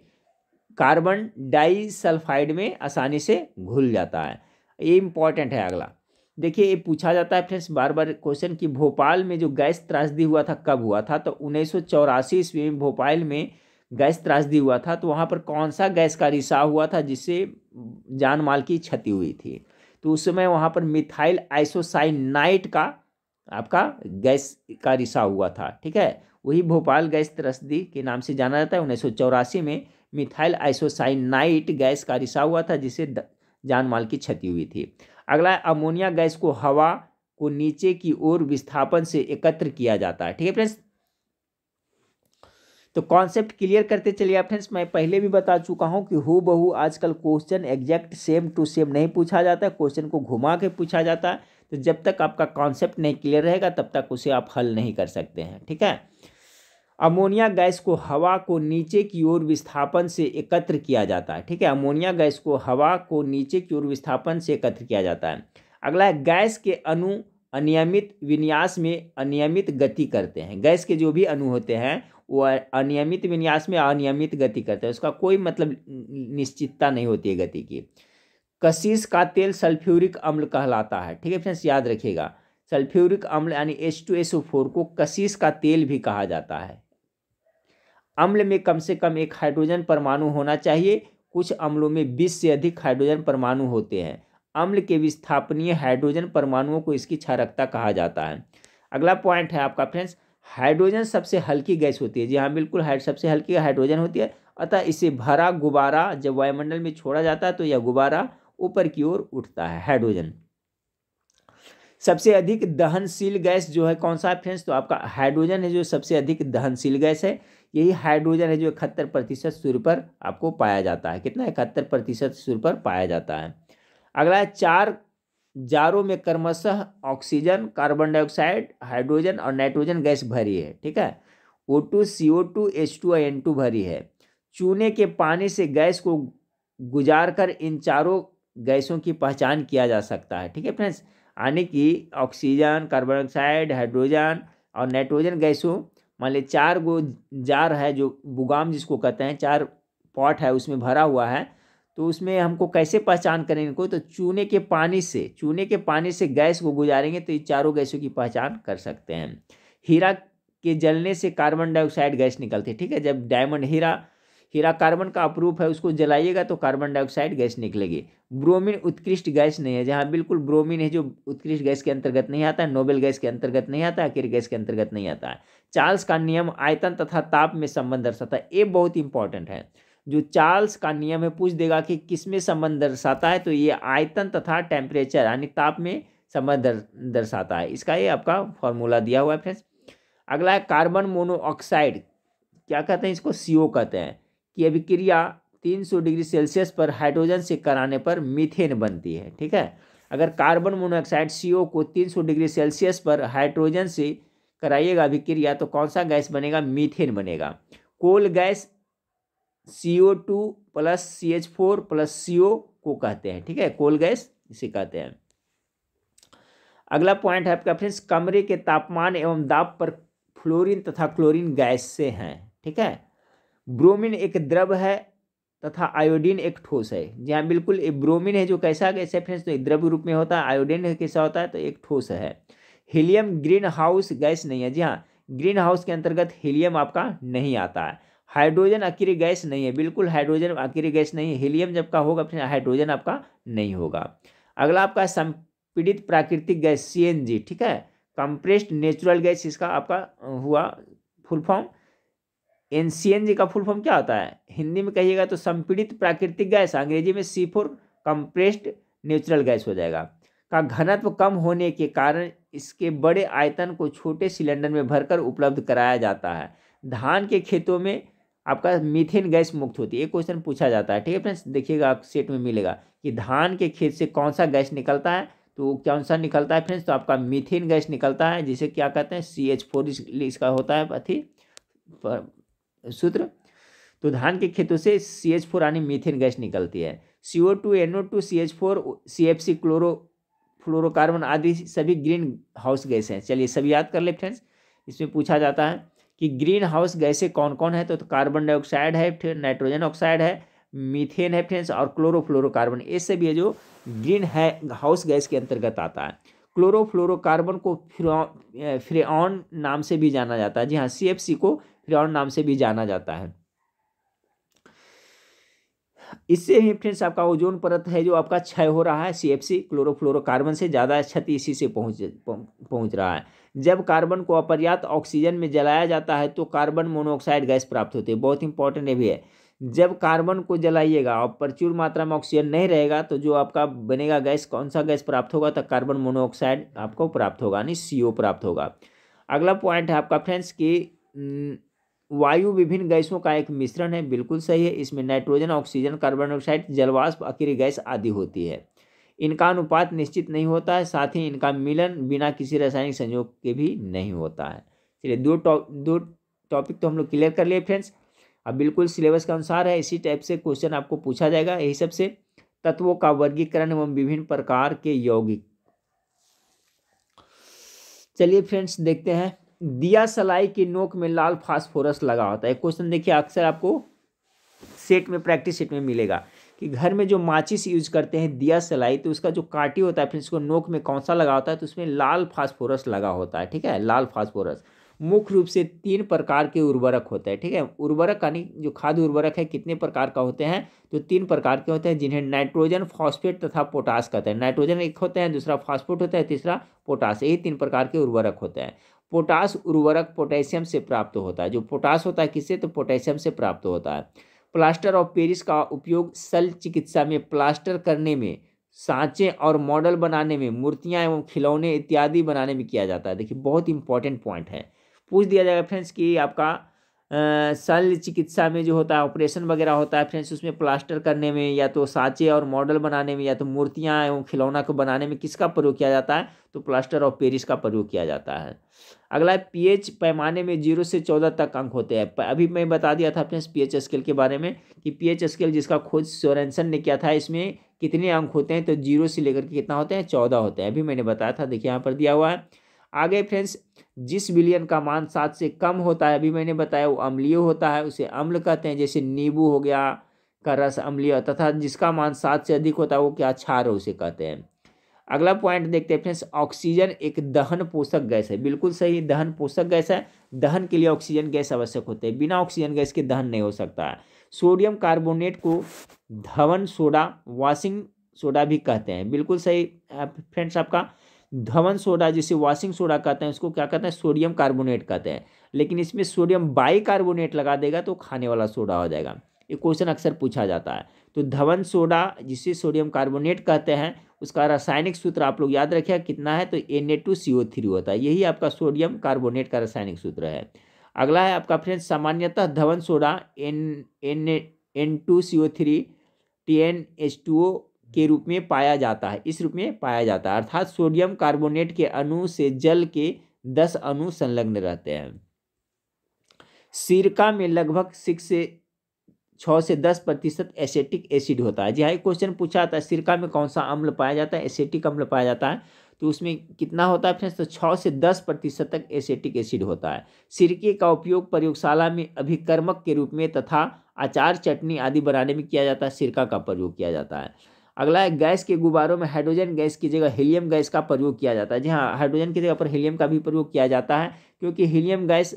A: कार्बन डाइसल्फाइड में आसानी से घुल जाता है। ये इंपॉर्टेंट है। अगला देखिए, ये पूछा जाता है फ्रेंड्स बार बार क्वेश्चन कि भोपाल में जो गैस त्रासदी हुआ था कब हुआ था, तो 1984 ईस्वी में भोपाल में गैस त्रासदी हुआ था। तो वहाँ पर कौन सा गैस का रिसाव हुआ था जिससे जान माल की क्षति हुई थी, तो उस समय वहाँ पर मिथाइल आइसोसाइनाइट का आपका गैस का रिसाव हुआ था, ठीक है। वही भोपाल गैस त्रासदी के नाम से जाना जाता है। 1984 में मिथाइल आइसोसाइनाइट गैस का रिसाव हुआ था जिससे जान माल की क्षति हुई थी। अगला, अमोनिया गैस को हवा को नीचे की ओर विस्थापन से एकत्र किया जाता है, ठीक है फ्रेंड्स। तो कॉन्सेप्ट क्लियर करते चलिए फ्रेंड्स। मैं पहले भी बता चुका हूं कि हूबहू आजकल question exact same to same नहीं पूछा जाता है, क्वेश्चन को घुमा के पूछा जाता है। तो जब तक आपका कॉन्सेप्ट नहीं क्लियर रहेगा तब तक उसे आप हल नहीं कर सकते हैं, ठीक है। अमोनिया गैस को हवा को नीचे की ओर विस्थापन से एकत्र किया जाता है, ठीक है। अमोनिया गैस को हवा को नीचे की ओर विस्थापन से एकत्र किया जाता है। अगला है, गैस के अणु अनियमित विन्यास में अनियमित गति करते हैं। गैस के जो भी अणु होते हैं वो अनियमित विन्यास में अनियमित गति करते हैं, उसका कोई मतलब निश्चितता नहीं होती है गति की। कशिश का तेल सल्फ्यूरिक अम्ल कहलाता है, ठीक है फ्रेंड्स, याद रखिएगा। सल्फ्यूरिक अम्ल यानी H2SO4 को कशिश का तेल भी कहा जाता है। अम्ल में कम से कम एक हाइड्रोजन परमाणु होना चाहिए। कुछ अम्लों में 20 से अधिक हाइड्रोजन परमाणु होते हैं। अम्ल के विस्थापनीय हाइड्रोजन परमाणुओं को इसकी क्षारकता कहा जाता है। अगला पॉइंट है आपका फ्रेंड्स, हाइड्रोजन सबसे हल्की गैस होती है। जी हाँ, बिल्कुल सबसे हल्की हाइड्रोजन होती है। अतः इसे भरा गुब्बारा जब वायुमंडल में छोड़ा जाता है तो यह गुब्बारा ऊपर की ओर उठता है, हाइड्रोजन। सबसे अधिक दहनशील गैस जो है कौन सा है फ्रेंड्स, तो आपका हाइड्रोजन है जो सबसे अधिक दहनशील गैस है। यही हाइड्रोजन है जो 71% सूर्य पर आपको पाया जाता है। कितना, 71% सूर्य पर पाया जाता है। अगला है, 4 जारों में क्रमशः ऑक्सीजन, कार्बन डाइऑक्साइड, हाइड्रोजन और नाइट्रोजन गैस भरी है, ठीक है। O2, CO2, H2 और N2 भरी है। चूने के पानी से गैस को गुजार कर इन चारों गैसों की पहचान किया जा सकता है, ठीक है फ्रेंड्स। यानी कि ऑक्सीजन, कार्बन डाइऑक्साइड, हाइड्रोजन और नाइट्रोजन गैसों, मान लीजिए 4 गो जार है जो बुगाम जिसको कहते हैं, 4 पॉट है उसमें भरा हुआ है। तो उसमें हमको कैसे पहचान करें इनको, तो चूने के पानी से गैस को गुजारेंगे तो ये चारों गैसों की पहचान कर सकते हैं। हीरा के जलने से कार्बन डाइऑक्साइड गैस निकलती है, ठीक है। जब डायमंड हीरा कार्बन का अपरूप है उसको जलाइएगा तो कार्बन डाइऑक्साइड गैस निकलेगी। ब्रोमीन उत्कृष्ट गैस नहीं है, जहाँ बिल्कुल ब्रोमीन है जो उत्कृष्ट गैस के अंतर्गत नहीं आता है, नोबेल गैस के अंतर्गत नहीं आता है, आखिर गैस के अंतर्गत नहीं आता है। चार्ल्स का नियम आयतन तथा ताप में संबंध दर्शाता है, ये बहुत इंपॉर्टेंट है। जो चार्ल्स का नियम है पूछ देगा कि किस में संबंध दर्शाता है, तो ये आयतन तथा टेम्परेचर यानी ताप में संबंध दर्शाता है। इसका ये आपका फॉर्मूला दिया हुआ है फ्रेंड्स। अगला है, कार्बन मोनोऑक्साइड क्या कहते हैं इसको, CO कहते हैं, की अभिक्रिया 300 डिग्री सेल्सियस पर हाइड्रोजन से कराने पर मीथेन बनती है। ठीक है, अगर कार्बन मोनोऑक्साइड CO को 300 डिग्री सेल्सियस पर हाइड्रोजन से कराइएगा अभिक्रिया तो कौन सा गैस बनेगा? मीथेन बनेगा। Coal gas CO2 plus CH4 plus CO को कहते हैं। ठीक है, कोल गैस इसे कहते हैं। अगला पॉइंट है आपका फ्रेंड्स, कमरे के तापमान एवं दाब पर फ्लोरीन तथा क्लोरीन गैस से हैं। ठीक है, ब्रोमीन एक द्रव है तथा आयोडीन एक ठोस है। जी हाँ, बिल्कुल, ब्रोमीन है जो कैसा गैस है फ्रेंड्स? तो एक द्रव रूप में होता है। आयोडीन कैसा होता है? तो एक ठोस है। हीलियम ग्रीन हाउस गैस नहीं है। जी हाँ, ग्रीन हाउस के अंतर्गत हीलियम आपका नहीं आता है। हाइड्रोजन अकेली गैस नहीं है। बिल्कुल, हाइड्रोजन अकेली गैस नहीं है। हीलियम जब का होगा फिर हाइड्रोजन आपका नहीं होगा। अगला आपका संपीड़ित प्राकृतिक गैस CNG। ठीक है, कंप्रेस्ड नेचुरल गैस इसका आपका हुआ फुल फॉर्म। CNG का फुल फॉर्म क्या होता है? हिंदी में कहिएगा तो संपीड़ित प्राकृतिक गैस, अंग्रेजी में C4 कंप्रेस्ड नेचुरल गैस हो जाएगा। का घनत्व कम होने के कारण इसके बड़े आयतन को छोटे सिलेंडर में भरकर उपलब्ध कराया जाता है। धान के खेतों में आपका मीथेन गैस मुक्त होती है। एक क्वेश्चन पूछा जाता है। ठीक है फ्रेंड्स, देखिएगा आप सेट में मिलेगा कि धान के खेत से कौन सा गैस निकलता है, तो कौन सा निकलता है फ्रेंड्स? तो आपका मीथेन गैस निकलता है, जिसे क्या कहते हैं? CH4 इसका होता है अथी सूत्र। तो धान के खेतों से CH4 यानी मीथेन गैस निकलती है। CO2 NO2 CH4 CFC fluorocarbon आदि सभी ग्रीन हाउस गैस हैं। चलिए सभी याद कर ले फ्रेंड्स। इसमें पूछा जाता है कि ग्रीन हाउस गैसें कौन कौन है, तो कार्बन डाइऑक्साइड है, फिर नाइट्रोजन ऑक्साइड है, मीथेन है फ्रेंड्स, और क्लोरोफ्लोरोकार्बन। ये सभी है जो ग्रीन है हाउस गैस के अंतर्गत आता है। क्लोरोफ्लोरोकार्बन को फ्रेऑन नाम से भी जाना जाता है। जी हाँ, CFC को फ्रेऑन नाम से भी जाना जाता है। इससे ही फ्रेंड्स आपका ओजोन परत है जो आपका क्षय हो रहा है। CFC क्लोरोफ्लोरोकार्बन से ज़्यादा क्षति इसी से पहुंच रहा है। जब कार्बन को अपर्याप्त ऑक्सीजन में जलाया जाता है तो कार्बन मोनोऑक्साइड गैस प्राप्त होती है। बहुत इंपॉर्टेंट ये भी है। जब कार्बन को जलाइएगा और प्रचुर मात्रा में ऑक्सीजन नहीं रहेगा तो जो आपका बनेगा गैस, कौन सा गैस प्राप्त होगा? तो कार्बन मोनोऑक्साइड आपको प्राप्त होगा, यानी CO प्राप्त होगा। अगला पॉइंट है आपका फ्रेंड्स कि वायु विभिन्न गैसों का एक मिश्रण है। बिल्कुल सही है। इसमें नाइट्रोजन, ऑक्सीजन, कार्बन डाइऑक्साइड, जलवाष्प, अकेली गैस आदि होती है। इनका अनुपात निश्चित नहीं होता है, साथ ही इनका मिलन बिना किसी रासायनिक संयोग के भी नहीं होता है। चलिए दो टॉपिक तो हम लोग क्लियर कर लिए फ्रेंड्स। अब बिल्कुल सिलेबस के अनुसार है, इसी टाइप से क्वेश्चन आपको पूछा जाएगा। यही सबसे तत्वों का वर्गीकरण एवं विभिन्न प्रकार के यौगिक। चलिए फ्रेंड्स देखते हैं। दिया सलाई की नोक में लाल फास्फोरस लगा होता है। क्वेश्चन देखिए, अक्सर आपको सेट में, प्रैक्टिस सेट में मिलेगा कि घर में जो माचिस यूज करते हैं दिया सलाई, तो उसका जो काटी होता है फ्रेंड्स, को नोक में कौन सा लगा होता है? तो उसमें लाल फास्फोरस लगा होता है। ठीक है, लाल फास्फोरस। मुख्य रूप से 3 प्रकार के उर्वरक होते हैं। ठीक है, उर्वरक यानी जो खाद्य उर्वरक है कितने प्रकार का होते हैं? तो 3 प्रकार के होते हैं, जिन्हें नाइट्रोजन, फॉस्फेट तथा पोटास कहते हैं। नाइट्रोजन एक होते हैं, दूसरा फॉस्फेट होता है, तीसरा पोटास। यही 3 प्रकार के उर्वरक होते हैं। पोटास उर्वरक पोटेशियम से प्राप्त होता है। जो पोटास होता है किससे? तो पोटेशियम से प्राप्त होता है। प्लास्टर ऑफ पेरिस का उपयोग शल्य चिकित्सा में प्लास्टर करने में, सांचे और मॉडल बनाने में, मूर्तियां एवं खिलौने इत्यादि बनाने में किया जाता है। देखिए बहुत इंपॉर्टेंट पॉइंट है, पूछ दिया जाएगा फ्रेंड्स कि आपका शल्य चिकित्सा में जो होता है, ऑपरेशन वगैरह होता है फ्रेंड्स, उसमें प्लास्टर करने में, या तो सांचे और मॉडल बनाने में, या तो मूर्तियां एवं खिलौना को बनाने में किसका प्रयोग किया जाता है? तो प्लास्टर ऑफ पेरिस का प्रयोग किया जाता है। अगला है pH पैमाने में 0 से 14 तक अंक होते हैं। अभी मैं बता दिया था फ्रेंड्स pH स्केल के बारे में कि pH स्केल जिसका खोज सोरेनसन ने किया था, इसमें कितने अंक होते हैं? तो 0 से लेकर के कितना होते हैं? 14 होते हैं। अभी मैंने बताया था, देखिए यहाँ पर दिया हुआ है। आगे फ्रेंड्स, जिस विलयन का मान 7 से कम होता है, अभी मैंने बताया, वो अम्लीय होता है, उसे अम्ल कहते हैं। जैसे नींबू हो गया का रस अम्लीय, तथा जिसका मान 7 से अधिक होता है वो क्या? क्षार उसे कहते हैं। अगला पॉइंट देखते हैं फ्रेंड्स, ऑक्सीजन एक दहन पोषक गैस है। बिल्कुल सही, दहन पोषक गैस है। दहन के लिए ऑक्सीजन गैस आवश्यक होते हैं, बिना ऑक्सीजन गैस के दहन नहीं हो सकता है। सोडियम कार्बोनेट को धवन सोडा, वॉशिंग सोडा भी कहते हैं। बिल्कुल सही फ्रेंड्स, आपका धवन सोडा जिसे वॉशिंग सोडा कहते हैं, उसको क्या कहते हैं? सोडियम कार्बोनेट कहते हैं। लेकिन इसमें सोडियम बाइकार्बोनेट लगा देगा तो खाने वाला सोडा हो जाएगा। ये क्वेश्चन अक्सर पूछा जाता है। तो धवन सोडा जिसे सोडियम कार्बोनेट कहते हैं, उसका रासायनिक सूत्र आप लोग याद रखिए कितना है? तो Na2CO3 होता है। यही आपका सोडियम कार्बोनेट का रासायनिक सूत्र है। अगला है आपका फ्रेंड्स, सामान्यतः धवन सोडा N2CO3 TnH2O के रूप में पाया जाता है, इस रूप में पाया जाता है। अर्थात सोडियम कार्बोनेट के अणु से जल के 10 अणु संलग्न रहते हैं। सिरका में लगभग 6 से 10% एसिटिक एसिड होता है। जी हाँ, क्वेश्चन पूछा था सिरका में कौन सा अम्ल पाया जाता है, एसिटिक अम्ल पाया जाता है, तो उसमें कितना होता है फ्रेंड्स, तो 6 से 10% तक एसिटिक एसिड होता है। सिरके का उपयोग प्रयोगशाला में अभिकर्मक के रूप में तथा अचार चटनी आदि बनाने में किया जाता है, सिरका का प्रयोग किया जाता है। अगला है गैस के गुब्बारों में हाइड्रोजन गैस की जगह हीलियम गैस का प्रयोग किया जाता है। जी हाँ, हाइड्रोजन की जगह पर हीलियम का भी प्रयोग किया जाता है, क्योंकि हीलियम गैस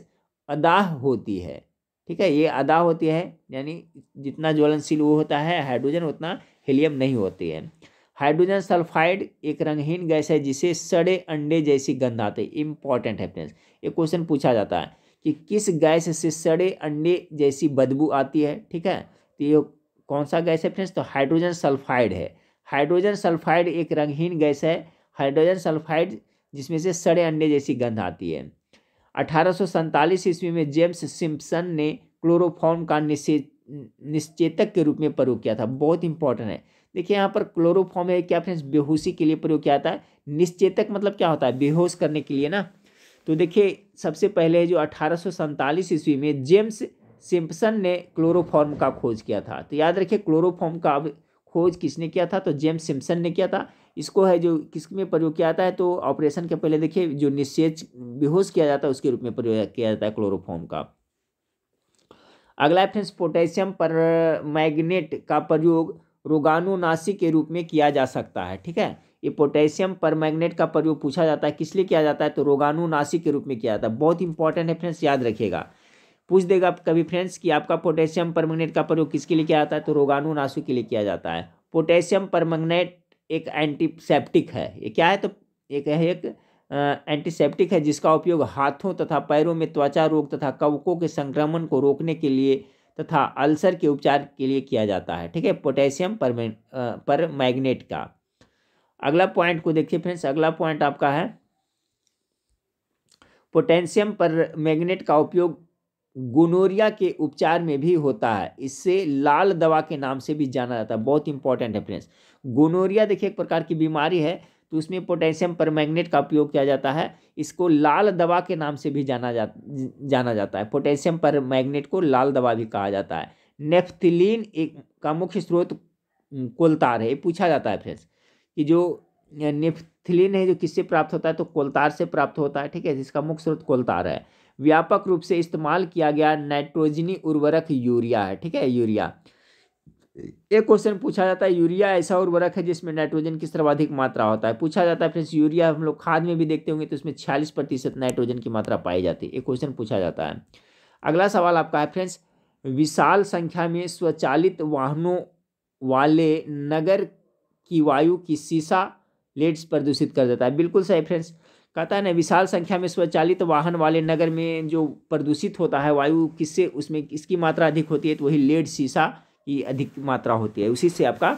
A: अदाह होती है। ठीक है, ये अदाह होती है, यानी जितना ज्वलनशील वो होता है हाइड्रोजन, उतना हीलियम नहीं होती है। हाइड्रोजन सल्फाइड एक रंगहीन गैस है जिसे सड़े अंडे जैसी गंध आती है। इंपॉर्टेंट है फ्रेंड्स, ये क्वेश्चन पूछा जाता है कि किस गैस से सड़े अंडे जैसी बदबू आती है। ठीक है, तो ये कौन सा गैस है फ्रेंड्स, तो हाइड्रोजन सल्फाइड है। हाइड्रोजन सल्फाइड एक रंगहीन गैस है, हाइड्रोजन सल्फाइड, जिसमें से सड़े अंडे जैसी गंध आती है। 1847 ईस्वी में जेम्स सिम्पसन ने क्लोरोफॉर्म का निश्चेतक के रूप में प्रयोग किया था। बहुत इंपॉर्टेंट है, देखिए यहाँ पर क्लोरोफॉर्म है क्या फ्रेंड्स, बेहोशी के लिए प्रयोग किया जाता है। निश्चेतक मतलब क्या होता है, बेहोश करने के लिए ना। तो देखिए सबसे पहले जो 1847 ईस्वी में जेम्स सिम्पसन ने क्लोरोफॉर्म का खोज किया था। तो याद रखिए क्लोरोफॉर्म का खोज किसने किया था, तो जेम्स सिम्पसन ने किया था। इसको है जो किस में प्रयोग किया जाता है, तो ऑपरेशन के पहले देखिए जो निषेच बेहोश किया जाता है उसके रूप में प्रयोग किया जाता है क्लोरोफॉर्म का। अगला है फ्रेंड्स पोटेशियम परमैंगनेट का प्रयोग रोगाणुनाशी के रूप में किया जा सकता है। ठीक है, ये पोटेशियम परमैंगनेट का प्रयोग पूछा जाता है, किस लिए किया जाता है, तो रोगाणुनाशी के रूप में किया जाता है। बहुत इंपॉर्टेंट है फ्रेंड्स, याद रखिएगा, पूछ देगा कभी फ्रेंड्स कि आपका पोटेशियम परमैंगनेट का प्रयोग किसके लिए किया जाता है, तो रोगाणुनाशी के लिए किया जाता है। पोटेशियम परमैंगनेट एक एंटीसेप्टिक है, ये क्या है, तो एक एंटीसेप्टिक है जिसका उपयोग हाथों तथा पैरों में त्वचा रोग तथा कवकों के संक्रमण को रोकने के लिए तथा अल्सर के उपचार के लिए किया जाता है। ठीक है, पोटेशियम परमैंगनेट का। अगला पॉइंट को देखिए फ्रेंड्स, अगला पॉइंट आपका है पोटेशियम परमैंगनेट का उपयोग गोनोरिया के उपचार में भी होता है, इससे लाल दवा के नाम से भी जाना जाता है। बहुत इंपॉर्टेंट है फ्रेंड्स, गोनोरिया देखिए एक प्रकार की बीमारी है, तो उसमें पोटेशियम परमैंगनेट का उपयोग किया जाता है। इसको लाल दवा के नाम से भी जाना जाता है। पोटेशियम परमैंगनेट को लाल दवा भी कहा जाता है। नेफ्थिलीन एक का मुख्य स्रोत कोलतार है, ये पूछा जाता है फ्रेंड्स कि जो नेफ्थिलीन है जो किससे प्राप्त होता है, तो कोलतार से प्राप्त होता है। ठीक है, जिसका मुख्य स्रोत कोलतार है। व्यापक रूप से इस्तेमाल किया गया नाइट्रोजनी उर्वरक यूरिया है। ठीक है, यूरिया, एक क्वेश्चन पूछा जाता है यूरिया ऐसा उर्वरक है जिसमें नाइट्रोजन की सर्वाधिक मात्रा होता है, पूछा जाता है फ्रेंड्स। यूरिया हम लोग खाद में भी देखते होंगे, तो इसमें 46% नाइट्रोजन की मात्रा पाई जाती है, एक क्वेश्चन पूछा जाता है। अगला सवाल आपका है फ्रेंड्स, विशाल संख्या में स्वचालित वाहनों वाले नगर की वायु की सीसा लेड्स प्रदूषित कर देता है। बिल्कुल सही फ्रेंड्स, कहता है ना विशाल संख्या में स्वचालित वाहन वाले नगर में जो प्रदूषित होता है वायु, किससे, उसमें किसकी मात्रा अधिक होती है, तो वही लेड सीसा की अधिक मात्रा होती है, उसी से आपका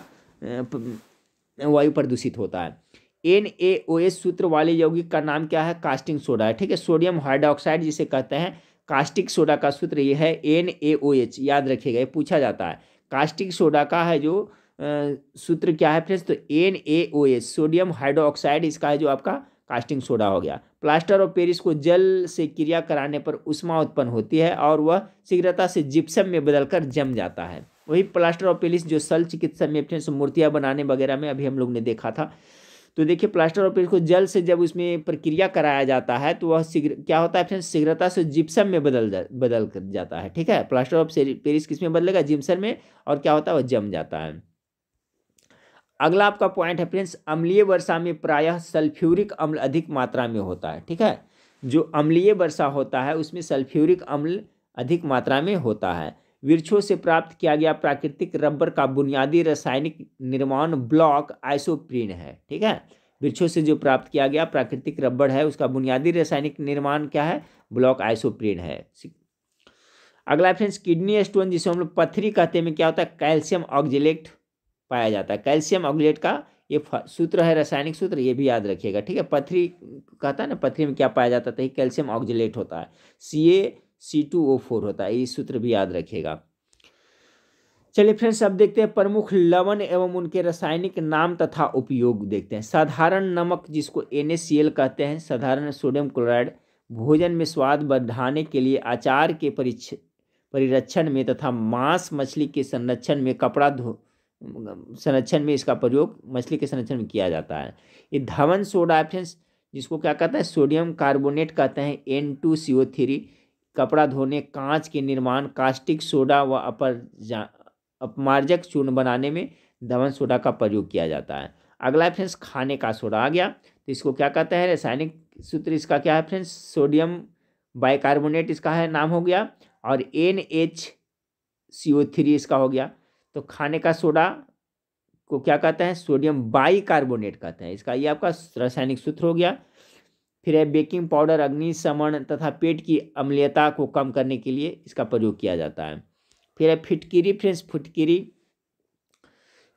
A: वायु प्रदूषित होता है। NaOH सूत्र वाले यौगिक का नाम क्या है, कास्टिंग सोडा है। ठीक है, सोडियम हाइड्रोक्साइड जिसे कहते हैं, कास्टिक सोडा का सूत्र ये है NaOH, याद रखिएगा, ये पूछा जाता है। कास्टिक सोडा का है जो सूत्र क्या है फ्रेंड्स, तो NaOH, सोडियम हाइड्रोक्साइड, इसका है जो आपका कास्टिंग सोडा हो गया। प्लास्टर ऑफ पेरिस को जल से क्रिया कराने पर उष्मा उत्पन्न होती है और वह शीघ्रता से जिप्सम में बदलकर जम जाता है। वही प्लास्टर ऑफ पेरिस जो शल्य चिकित्सा में फ्रेंड्स मूर्तियां बनाने वगैरह में अभी हम लोग ने देखा था। तो देखिए प्लास्टर ऑफ पेरिस को जल से जब उसमें प्रक्रिया कराया जाता है तो वह क्या होता है फ्रेंड्स, शीघ्रता से जिप्सम में बदल कर जाता है। ठीक है, प्लास्टर ऑफ पेरिस किस में बदलेगा, जिप्सम में, और क्या होता है, वह जम जाता है। अगला आपका पॉइंट है फ्रेंड्स, अम्लीय वर्षा में प्रायः सल्फ्यूरिक अम्ल अधिक मात्रा में होता है। ठीक है, जो अम्लीय वर्षा होता है उसमें सल्फ्यूरिक अम्ल अधिक मात्रा में होता है। वृक्षों से प्राप्त किया गया प्राकृतिक रबर का बुनियादी रासायनिक निर्माण ब्लॉक आइसोप्रीन है। ठीक है, वृक्षों से जो प्राप्त किया गया प्राकृतिक रबर है उसका बुनियादी रासायनिक निर्माण क्या है, ब्लॉक आइसोप्रीन है। अगला फ्रेंड्स, किडनी स्टोन जिसे हम लोग पथरी कहते हैं में क्या होता है, कैल्शियम ऑक्जेलेट पाया जाता है। कैल्शियम ऑक्जेलेट का ये सूत्र है, रासायनिक सूत्र, ये भी याद रखिएगा। ठीक है, पथरी कहता है ना, पथरी में क्या पाया जाता है, कैल्शियम ऑक्जेलेट होता है, CaC2O4 होता है, ये सूत्र भी याद रखिएगा। चलिए फ्रेंड्स, अब देखते हैं प्रमुख लवण एवं उनके रासायनिक नाम तथा उपयोग देखते हैं। साधारण नमक जिसको NaCl कहते हैं, साधारण सोडियम क्लोराइड भोजन में स्वाद बढ़ाने के लिए, अचार के परिरक्षण में तथा मांस मछली के संरक्षण में, संरक्षण में इसका प्रयोग मछली के संरक्षण में किया जाता है। ये धवन सोडा फ्रेंड्स जिसको क्या कहते हैं, सोडियम कार्बोनेट कहते हैं, N2CO3 कपड़ा धोने, कांच के निर्माण, कास्टिक सोडा व अपमार्जक चूर्ण बनाने में धवन सोडा का प्रयोग किया जाता है। अगला है फ्रेंड्स खाने का सोडा आ गया, तो इसको क्या कहते हैं, रासायनिक सूत्र इसका क्या है फ्रेंड्स, सोडियम बाइकार्बोनेट इसका है नाम हो गया, और NaCO3 इसका हो गया। तो खाने का सोडा को क्या कहते हैं, सोडियम बाइकार्बोनेट कहते हैं, इसका ये आपका रासायनिक सूत्र हो गया। फिर है बेकिंग पाउडर, अग्निशमन तथा पेट की अम्लीयता को कम करने के लिए इसका प्रयोग किया जाता है। फिर है फिटकिरी फ्रेंड्स, फिटकिरी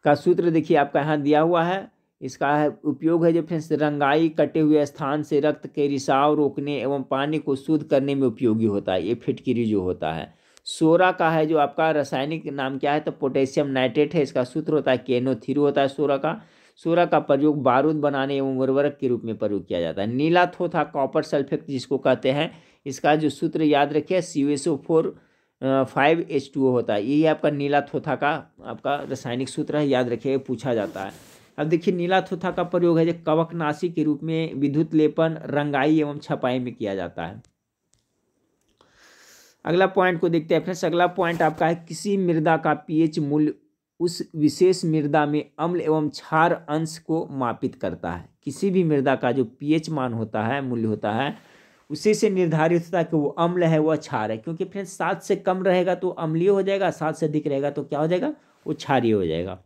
A: का सूत्र देखिए आपका यहाँ दिया हुआ है, इसका है उपयोग है जो फ्रेंड्स रंगाई, कटे हुए स्थान से रक्त के रिसाव रोकने एवं पानी को शुद्ध करने में उपयोगी होता है, ये फिटकिरी जो होता है। सोरा का है जो आपका रासायनिक नाम क्या है, तो पोटेशियम नाइट्रेट है, इसका सूत्र होता है KNO3 होता है सोरा का। सोरा का प्रयोग बारूद बनाने एवं उर्वरक के रूप में प्रयोग किया जाता है। नीला थोथा कॉपर सल्फेट जिसको कहते हैं, इसका जो सूत्र याद रखिए CuSO4 5H2O होता है, यही आपका नीला थोथा का आपका रासायनिक सूत्र है, याद रखिए, पूछा जाता है। अब देखिए नीला थोथा का प्रयोग है जो कवकनाशी के रूप में विद्युत लेपन, रंगाई एवं छपाई में किया जाता है। अगला पॉइंट को देखते हैं फ्रेंड्स, अगला पॉइंट आपका है किसी मृदा का pH मूल्य उस विशेष मृदा में अम्ल एवं क्षार अंश को मापित करता है। किसी भी मृदा का जो pH मान होता है, मूल्य होता है, उसी से निर्धारित होता है कि वो अम्ल है वह क्षार है, क्योंकि फ्रेंड्स 7 से कम रहेगा तो अम्लीय हो जाएगा, 7 से अधिक रहेगा तो क्या हो जाएगा, वो क्षारीय हो जाएगा।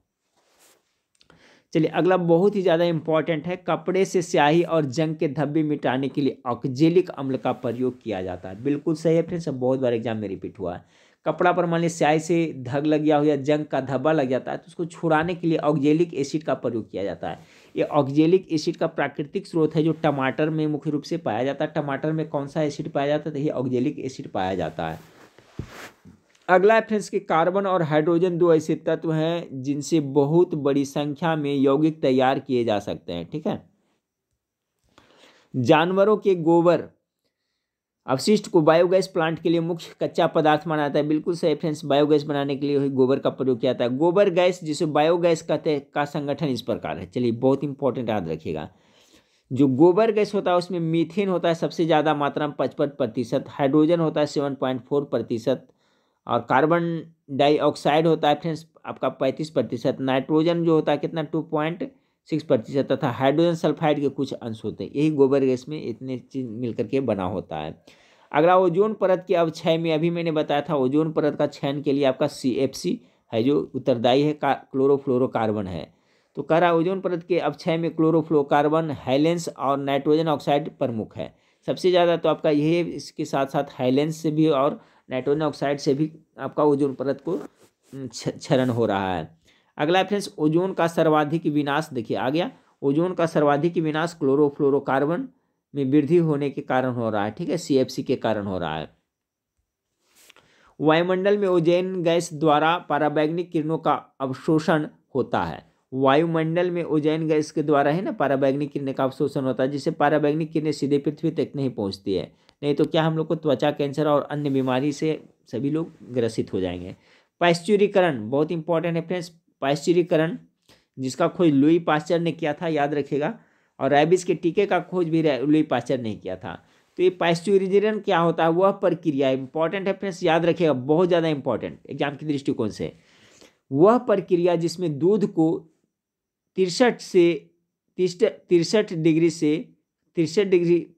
A: चलिए अगला बहुत ही ज़्यादा इंपॉर्टेंट है, कपड़े से स्याही और जंग के धब्बे मिटाने के लिए ऑक्जेलिक अम्ल का प्रयोग किया जाता है। बिल्कुल सही है फ्रेंड्स, बहुत बार एग्जाम में रिपीट हुआ है। कपड़ा पर मान लीजिए स्याही से धग लग गया हो या जंग का धब्बा लग जाता है तो उसको छुड़ाने के लिए ऑक्जेलिक एसिड का प्रयोग किया जाता है। ये ऑक्जेलिक एसिड का प्राकृतिक स्रोत है जो टमाटर में मुख्य रूप से पाया जाता है। टमाटर में कौन सा एसिड पाया जाता है, तो ये ऑक्जेलिक एसिड पाया जाता है। अगला है फ्रेंड्स कि कार्बन और हाइड्रोजन दो ऐसे तत्व हैं जिनसे बहुत बड़ी संख्या में यौगिक तैयार किए जा सकते हैं, ठीक है। जानवरों के गोबर अवशिष्ट को बायोगैस प्लांट के लिए मुख्य कच्चा पदार्थ माना जाता है। बिल्कुल सही फ्रेंड्स, बायोगैस बनाने के लिए गोबर का प्रयोग किया जाता है। गोबर गैस जिसे बायोगैस कहते हैं का संगठन इस प्रकार है। चलिए बहुत इंपॉर्टेंट याद रखिएगा, जो गोबर गैस होता है उसमें मीथेन होता है सबसे ज़्यादा मात्रा में 55%, हाइड्रोजन होता है 7.4%, और कार्बन डाइऑक्साइड होता है फ्रेंड्स आपका 35%, नाइट्रोजन जो होता है कितना 2.6%, तथा हाइड्रोजन सल्फाइड के कुछ अंश होते हैं। यही गोबर गैस में इतने चीज मिलकर के बना होता है। अगला ओजोन परत के अवक्षय में अभी मैंने बताया था, ओजोन परत का क्षरण के लिए आपका CFC है जो उत्तरदायी है, क्लोरोफ्लोरोकार्बन है। तो कह रहा ओजोन परत के अवक्षय में क्लोरोफ्लोरोकार्बन, हैलेंस और नाइट्रोजन ऑक्साइड प्रमुख है। सबसे ज़्यादा तो आपका यही है, इसके साथ साथ हैलेंस से भी और नाइट्रोजन ऑक्साइड से भी आपका ओजोन परत को क्षरण हो रहा है। अगला फ्रेंड्स ओजोन का सर्वाधिक विनाश देखिए आ गया। ओजोन का सर्वाधिक विनाश क्लोरोफ्लोरोकार्बन में वृद्धि होने के कारण हो रहा है, ठीक है, CFC के कारण हो रहा है। वायुमंडल में ओजोन गैस द्वारा पराबैंगनी किरणों का अवशोषण होता है। वायुमंडल में ओजोन गैस के द्वारा है ना पराबैंगनी किरणें का अवशोषण होता है, जिससे पराबैंगनी किरणें सीधे पृथ्वी तक नहीं पहुंचती है, नहीं तो क्या हम लोग को त्वचा कैंसर और अन्य बीमारी से सभी लोग ग्रसित हो जाएंगे। पाश्चुरीकरण बहुत इंपॉर्टेंट है फ्रेंड्स, पाश्चुरीकरण जिसका खोज लुई पास्चर ने किया था, याद रखिएगा, और रैबिस के टीके का खोज भी लुई पास्चर ने किया था। तो ये पाश्चुरीकरण क्या होता है, वह प्रक्रिया इंपॉर्टेंट है फ्रेंड्स, याद रखिएगा, बहुत ज़्यादा इंपॉर्टेंट एग्जाम के दृष्टिकोण से। वह प्रक्रिया जिसमें दूध को 63 डिग्री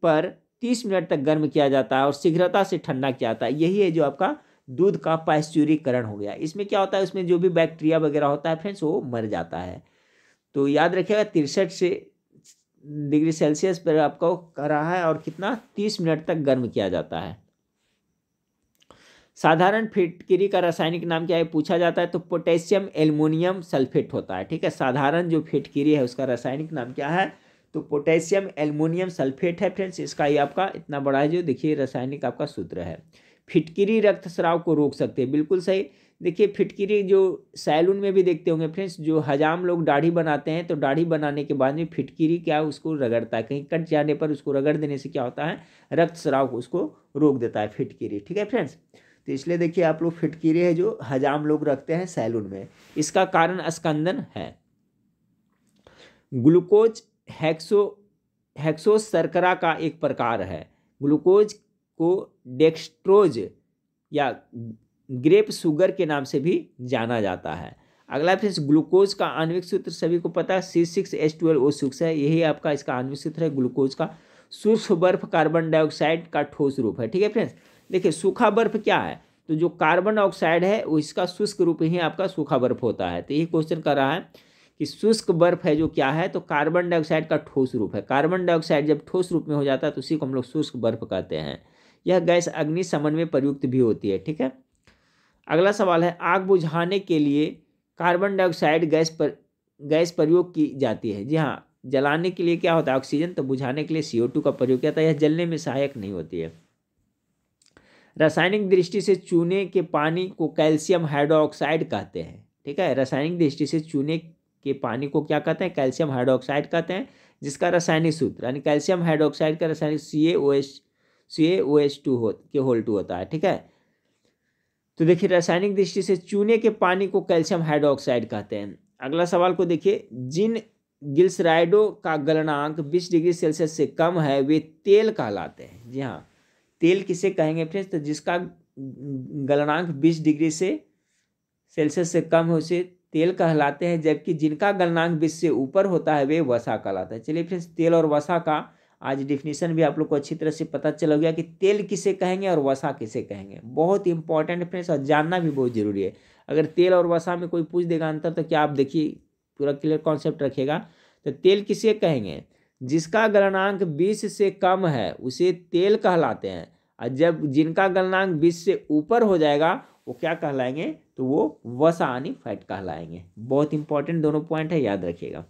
A: पर 30 मिनट तक गर्म किया जाता है और शीघ्रता से ठंडा किया जाता है, यही है जो आपका दूध का पाश्चुरीकरण हो गया। इसमें क्या होता है, उसमें जो भी बैक्टीरिया वगैरह होता है फ्रेंड्स वो मर जाता है। तो याद रखिएगा 63 डिग्री सेल्सियस पर आपको कर रहा है और कितना 30 मिनट तक गर्म किया जाता है। साधारण फिटकिरी का रासायनिक नाम क्या है पूछा जाता है, तो पोटेशियम एल्युमिनियम सल्फेट होता है, ठीक है। साधारण जो फिटकिरी है उसका रासायनिक नाम क्या है, तो पोटेशियम एल्युमिनियम सल्फेट है फ्रेंड्स। इसका ये आपका इतना बड़ा है जो देखिए रासायनिक आपका सूत्र है। फिटकिरी रक्तस्राव को रोक सकते हैं, बिल्कुल सही। देखिए फिटकिरी जो सैलून में भी देखते होंगे फ्रेंड्स, जो हजाम लोग दाढ़ी बनाते हैं तो दाढ़ी बनाने के बाद में फिटकिरी क्या उसको रगड़ता है, कहीं कट जाने पर उसको रगड़ देने से क्या होता है, रक्त स्राव को उसको रोक देता है फिटकिरी। ठीक है फ्रेंड्स, तो इसलिए देखिए आप लोग फिटकिरी है जो हजाम लोग रखते हैं सैलून में, इसका कारण स्कंदन है। ग्लूकोज हेक्सोस शर्करा का एक प्रकार है। ग्लूकोज को डेक्सट्रोज या ग्रेप शुगर के नाम से भी जाना जाता है। अगला फ्रेंड्स, ग्लूकोज का आणविक सूत्र सभी को पता है C6H12O6 है, यही आपका इसका आणविक सूत्र है ग्लूकोज का। सूक्ष्म बर्फ कार्बन डाइऑक्साइड का ठोस रूप है। ठीक है फ्रेंड्स, देखिए सूखा बर्फ क्या है, तो जो कार्बन डाइऑक्साइड है वो इसका शुष्क रूप ही आपका सूखा बर्फ होता है। तो यही क्वेश्चन कर रहा है कि शुष्क बर्फ है जो क्या है, तो कार्बन डाइऑक्साइड का ठोस रूप है। कार्बन डाइऑक्साइड जब ठोस रूप में हो जाता है तो उसी को हम लोग शुष्क बर्फ कहते हैं। यह गैस अग्निशमन में प्रयुक्त भी होती है। ठीक है, अगला सवाल है, आग बुझाने के लिए कार्बन डाइऑक्साइड गैस प्रयोग की जाती है। जी हाँ, जलाने के लिए क्या होता है ऑक्सीजन, तो बुझाने के लिए CO2 का प्रयोग किया जाता है। यह जलने में सहायक नहीं होती है। रासायनिक दृष्टि से चूने के पानी को कैल्शियम हाइड्रोक्साइड कहते हैं। ठीक है, रासायनिक दृष्टि से चूने के पानी को क्या कहते हैं, कैल्शियम हाइड्रोक्साइड कहते हैं, जिसका रासायनिक सूत्र यानी कैल्शियम हाइड्रोक्साइड का रासायनिक CaOH2 के होल 2 होता है। ठीक है, तो देखिए रासायनिक दृष्टि से चूने के पानी को कैल्शियम हाइड्रोक्साइड कहते हैं। अगला सवाल को देखिए, जिन ग्लिसराइडों का गलनांक 20 डिग्री सेल्सियस से कम है वे तेल कहलाते हैं। जी हाँ, तेल किसे कहेंगे फ्रेंड्स, तो जिसका गलनांक 20 डिग्री से सेल्सियस से कम हो उसे तेल कहलाते हैं, जबकि जिनका गलनांक 20 से ऊपर होता है वे वसा कहलाता है। चलिए फ्रेंड्स, तेल और वसा का आज डिफिनीशन भी आप लोग को अच्छी तरह से पता चल गया कि तेल किसे कहेंगे और वसा किसे कहेंगे। बहुत इंपॉर्टेंट फ्रेंड्स, और जानना भी बहुत जरूरी है। अगर तेल और वसा में कोई पूछ देगा अंतर, तो क्या आप देखिए पूरा क्लियर कॉन्सेप्ट रखिएगा। तो तेल किसे कहेंगे, जिसका गलनांक 20 से कम है उसे तेल कहलाते हैं, और जब जिनका गलनांक 20 से ऊपर हो जाएगा वो क्या कहलाएंगे, तो वो वसा यानी फैट कहलाएंगे। बहुत इंपॉर्टेंट दोनों पॉइंट है, याद रखिएगा।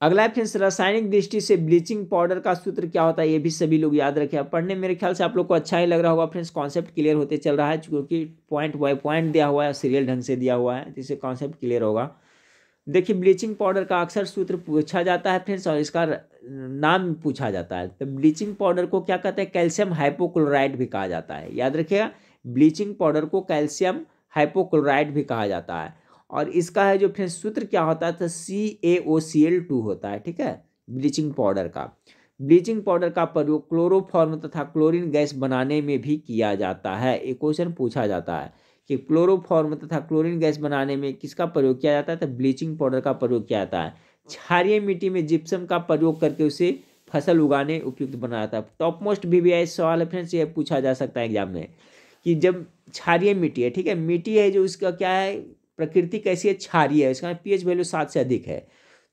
A: अगला फ्रेंड्स, रासायनिक दृष्टि से ब्लीचिंग पाउडर का सूत्र क्या होता है, ये भी सभी लोग याद रखें। पढ़ने मेरे ख्याल से आप लोग को अच्छा ही लग रहा होगा फ्रेंड्स, कॉन्सेप्ट क्लियर होते चल रहा है, क्योंकि पॉइंट बाय पॉइंट दिया हुआ है, सीरियल ढंग से दिया हुआ है, जिससे कॉन्सेप्ट क्लियर होगा। देखिए ब्लीचिंग पाउडर का अक्सर सूत्र पूछा जाता है फ्रेंड्स, और इसका नाम पूछा जाता है। तो ब्लीचिंग पाउडर को क्या कहते हैं, कैल्शियम हाइपोक्लोराइड भी कहा जाता है। याद रखिएगा, ब्लीचिंग पाउडर को कैल्शियम हाइपोक्लोराइड भी कहा जाता है। और इसका है जो फ्रेंड्स सूत्र क्या होता है, तो CaOCl2 होता है। ठीक है, ब्लीचिंग पाउडर का प्रयोग क्लोरोफॉर्म तथा क्लोरीन गैस बनाने में भी किया जाता है। एक क्वेश्चन पूछा जाता है कि क्लोरोफॉर्म तथा क्लोरीन गैस बनाने में किसका प्रयोग किया जाता है, तो ब्लीचिंग पाउडर का प्रयोग किया जाता है। क्षारीय मिट्टी में जिप्सम का प्रयोग करके उसे फसल उगाने उपयुक्त बनाया जाता है। टॉप मोस्ट VVI सवाल है फ्रेंड्स, ये पूछा जा सकता है एग्जाम में, कि जब क्षारीय मिट्टी है, ठीक है, मिट्टी है जो उसका क्या है, प्रकृति कैसी है, क्षारीय है, इसका pH वैल्यू 7 से अधिक है,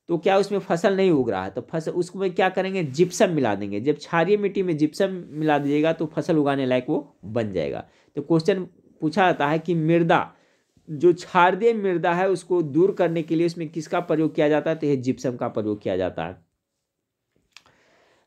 A: तो क्या उसमें फसल नहीं उग रहा है, तो फसल उसमें क्या करेंगे, जिप्सम मिला देंगे। जब क्षारीय मिट्टी में जिप्सम मिला दीजिएगा तो फसल उगाने लायक वो बन जाएगा। तो क्वेश्चन पूछा जाता है कि मृदा जो क्षारीय मृदा है उसको दूर करने के लिए उसमें किसका प्रयोग किया जाता है, तो यह जिप्सम का प्रयोग किया जाता है।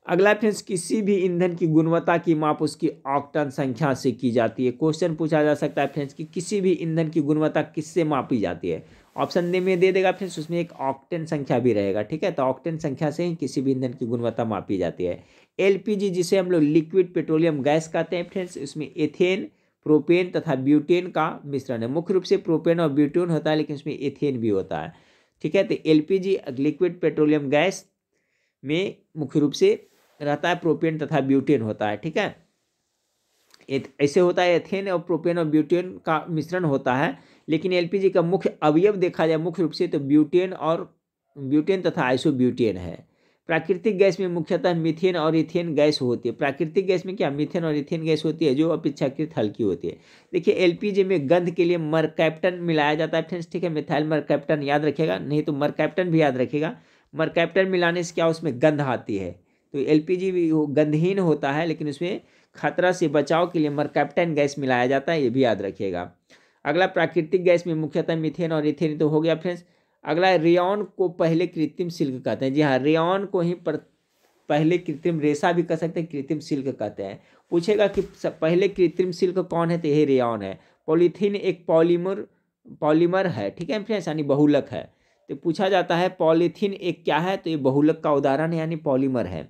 A: अगला फ्रेंड्स, किसी भी ईंधन की गुणवत्ता की माप उसकी ऑक्टेन संख्या से की जाती है। क्वेश्चन पूछा जा सकता है फ्रेंड्स कि किसी भी ईंधन की गुणवत्ता किससे मापी जाती है। ऑप्शन में दे देगा फ्रेंड्स, उसमें एक ऑक्टेन संख्या भी रहेगा। ठीक है, तो ऑक्टेन संख्या से ही किसी भी ईंधन की गुणवत्ता मापी जाती है। LPG जिसे हम लोग लिक्विड पेट्रोलियम गैस कहते हैं फ्रेंड्स, इसमें एथेन, प्रोपेन तथा ब्यूटेन का मिश्रण है। मुख्य रूप से प्रोपेन और ब्यूटेन होता है, लेकिन इसमें एथेन भी होता है। ठीक है, तो LPG लिक्विड पेट्रोलियम गैस में मुख्य रूप से रहता है प्रोपेन तथा ब्यूटेन होता है। ठीक है, ऐसे होता है, एथेन और प्रोपेन और ब्यूटेन का मिश्रण होता है। लेकिन LPG का मुख्य अवयव देखा जाए मुख्य रूप से तो ब्यूटेन तथा आइसोब्यूटेन है। प्राकृतिक गैस में मुख्यतः मीथेन और इथेन गैस होती है। प्राकृतिक गैस में क्या, मीथेन और इथेन गैस होती है, जो अपेक्षाकृत हल्की होती है। देखिए LPG में गंध के लिए मरकैप्टन मिलाया जाता है फ्रेंड्स। ठीक है, मिथाइल मरकैप्टन याद रखेगा, नहीं तो मरकैप्टन भी याद रखेगा। मरकैप्टन मिलाने से क्या उसमें गंध आती है, तो LPG भी गंधहीन होता है, लेकिन उसमें खतरा से बचाव के लिए मरकैप्टन गैस मिलाया जाता है, ये भी याद रखिएगा। अगला, प्राकृतिक गैस में मुख्यतः मीथेन और इथेन तो हो गया फ्रेंड्स। अगला, रेयॉन को पहले कृत्रिम सिल्क कहते हैं। जी हाँ, रेयॉन को ही पहले कृत्रिम रेशा भी कह सकते हैं, कृत्रिम सिल्क कहते हैं। पूछेगा कि पहले कृत्रिम सिल्क कौन है, तो यही रेयॉन है। पॉलीथीन एक पॉलीमर है, ठीक है फ्रेंड्स, यानी बहुलक है। तो पूछा जाता है पॉलीथीन एक क्या है, तो ये बहुलक का उदाहरण है, यानी पॉलीमर है।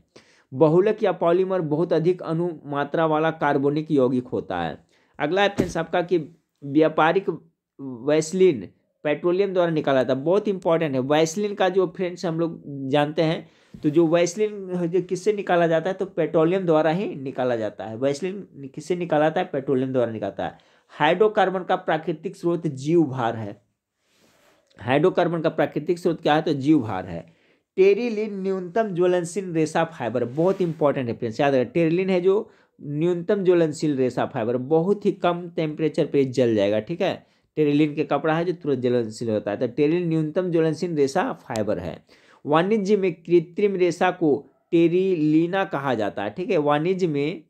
A: बहुलक या पॉलीमर बहुत अधिक अनुमात्रा वाला कार्बनिक यौगिक होता है। अगला है फ्रेंड्स आपका कि व्यापारिक वैसलीन पेट्रोलियम द्वारा निकाला जाता है, बहुत इंपॉर्टेंट है। वैसलीन का जो फ्रेंड्स हम लोग जानते हैं, तो जो वैसलीन जो किससे निकाला जाता है, तो पेट्रोलियम द्वारा ही निकाला जाता है। वैसलीन किससे निकाला जाता है, पेट्रोलियम द्वारा निकालता है। हाइड्रोकार्बन का प्राकृतिक स्रोत जीव भार है। हाइड्रोकार्बन का प्राकृतिक स्रोत क्या है, तो जीव भार है। टेरिलिन न्यूनतम ज्वलनशील रेशा फाइबर, बहुत इंपॉर्टेंट है फ्रेंड्स, याद रखें। टेरिलिन है जो न्यूनतम ज्वलनशील रेशा फाइबर, बहुत ही कम टेम्परेचर पे जल जाएगा, ठीक है। टेरिलिन के कपड़ा है जो तुरंत ज्वलनशील होता है, तो टेरिलिन न्यूनतम ज्वलनशील रेशा फाइबर है। वाणिज्य में कृत्रिम रेशा को टेरिलीना कहा जाता है, ठीक है। वाणिज्य में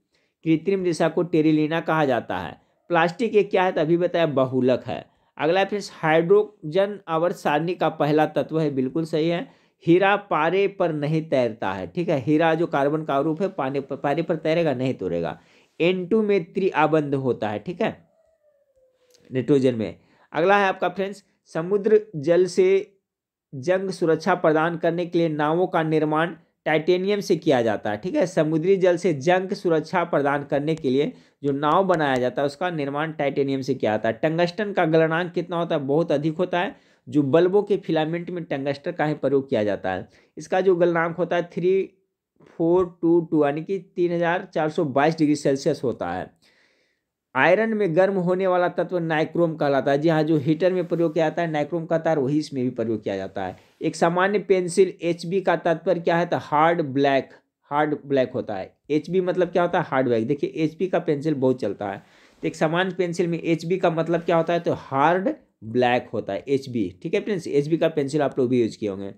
A: कृत्रिम रेशा को टेरिलीना कहा जाता है। प्लास्टिक एक क्या है, तो अभी बताया बहुलक है। अगला फिर हाइड्रोजन आवर्त सारणी का पहला तत्व है, बिल्कुल सही है। हीरा पारे पर नहीं तैरता है, ठीक है। हीरा जो कार्बन का रूप है, पारे पर तैरेगा नहीं, तोड़ेगा। N2 में त्रिआबंध होता है, ठीक है, नाइट्रोजन में। अगला है आपका फ्रेंड्स, समुद्र जल से जंग सुरक्षा प्रदान करने के लिए नावों का निर्माण टाइटेनियम से किया जाता है, ठीक है। समुद्री जल से जंग सुरक्षा प्रदान करने के लिए जो नाव बनाया जाता है, उसका निर्माण टाइटेनियम से किया जाता है। टंगस्टन का गलनांक कितना होता है, बहुत अधिक होता है। जो बल्बों के फिलामेंट में टंगस्टन का ही प्रयोग किया जाता है, इसका जो गलनांक होता है 3422, यानी कि 3422 डिग्री सेल्सियस होता है। आयरन में गर्म होने वाला तत्व नाइक्रोम कहलाता है। जी हाँ, जो हीटर में प्रयोग किया जाता है नाइक्रोम का तार, वही इसमें भी प्रयोग किया जाता है। एक सामान्य पेंसिल HB का तात्पर्य क्या है, तो हार्ड ब्लैक होता है। HB मतलब क्या होता है, हार्ड ब्लैक। देखिए HB का पेंसिल बहुत चलता है, तो एक सामान्य पेंसिल में HB का मतलब क्या होता है, तो हार्ड ब्लैक होता है HB, ठीक है फ्रेंड्स। HB का पेंसिल आप लोग भी यूज किए होंगे।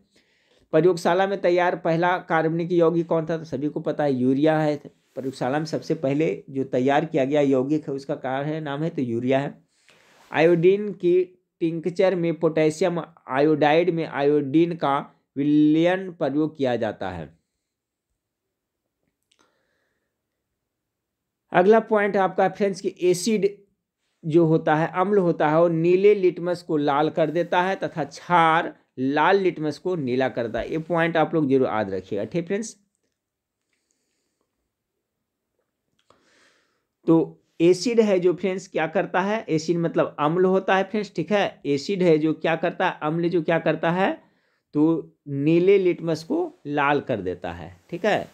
A: प्रयोगशाला में तैयार पहला कार्बनिक यौगिक कौन था, तो सभी को पता है यूरिया है। प्रयोगशाला में सबसे पहले जो तैयार किया गया यौगिक है, उसका कारण है, नाम है, तो यूरिया है। आयोडीन की टिंकचर में पोटेशियम आयोडाइड में आयोडीन का विलयन प्रयोग किया जाता है। अगला पॉइंट आपका फ्रेंड्स कि एसिड जो होता है, अम्ल होता है, वो नीले लिटमस को लाल कर देता है, तथा क्षार लाल लिटमस को नीला करता है। ये पॉइंट आप लोग जरूर याद रखिएगा, ठीक फ्रेंड्स। तो एसिड है जो फ्रेंड्स क्या करता है, एसिड मतलब अम्ल होता है फ्रेंड्स, ठीक है। एसिड है जो क्या करता है, अम्ल जो क्या करता है, तो नीले लिटमस को लाल कर देता है, ठीक है।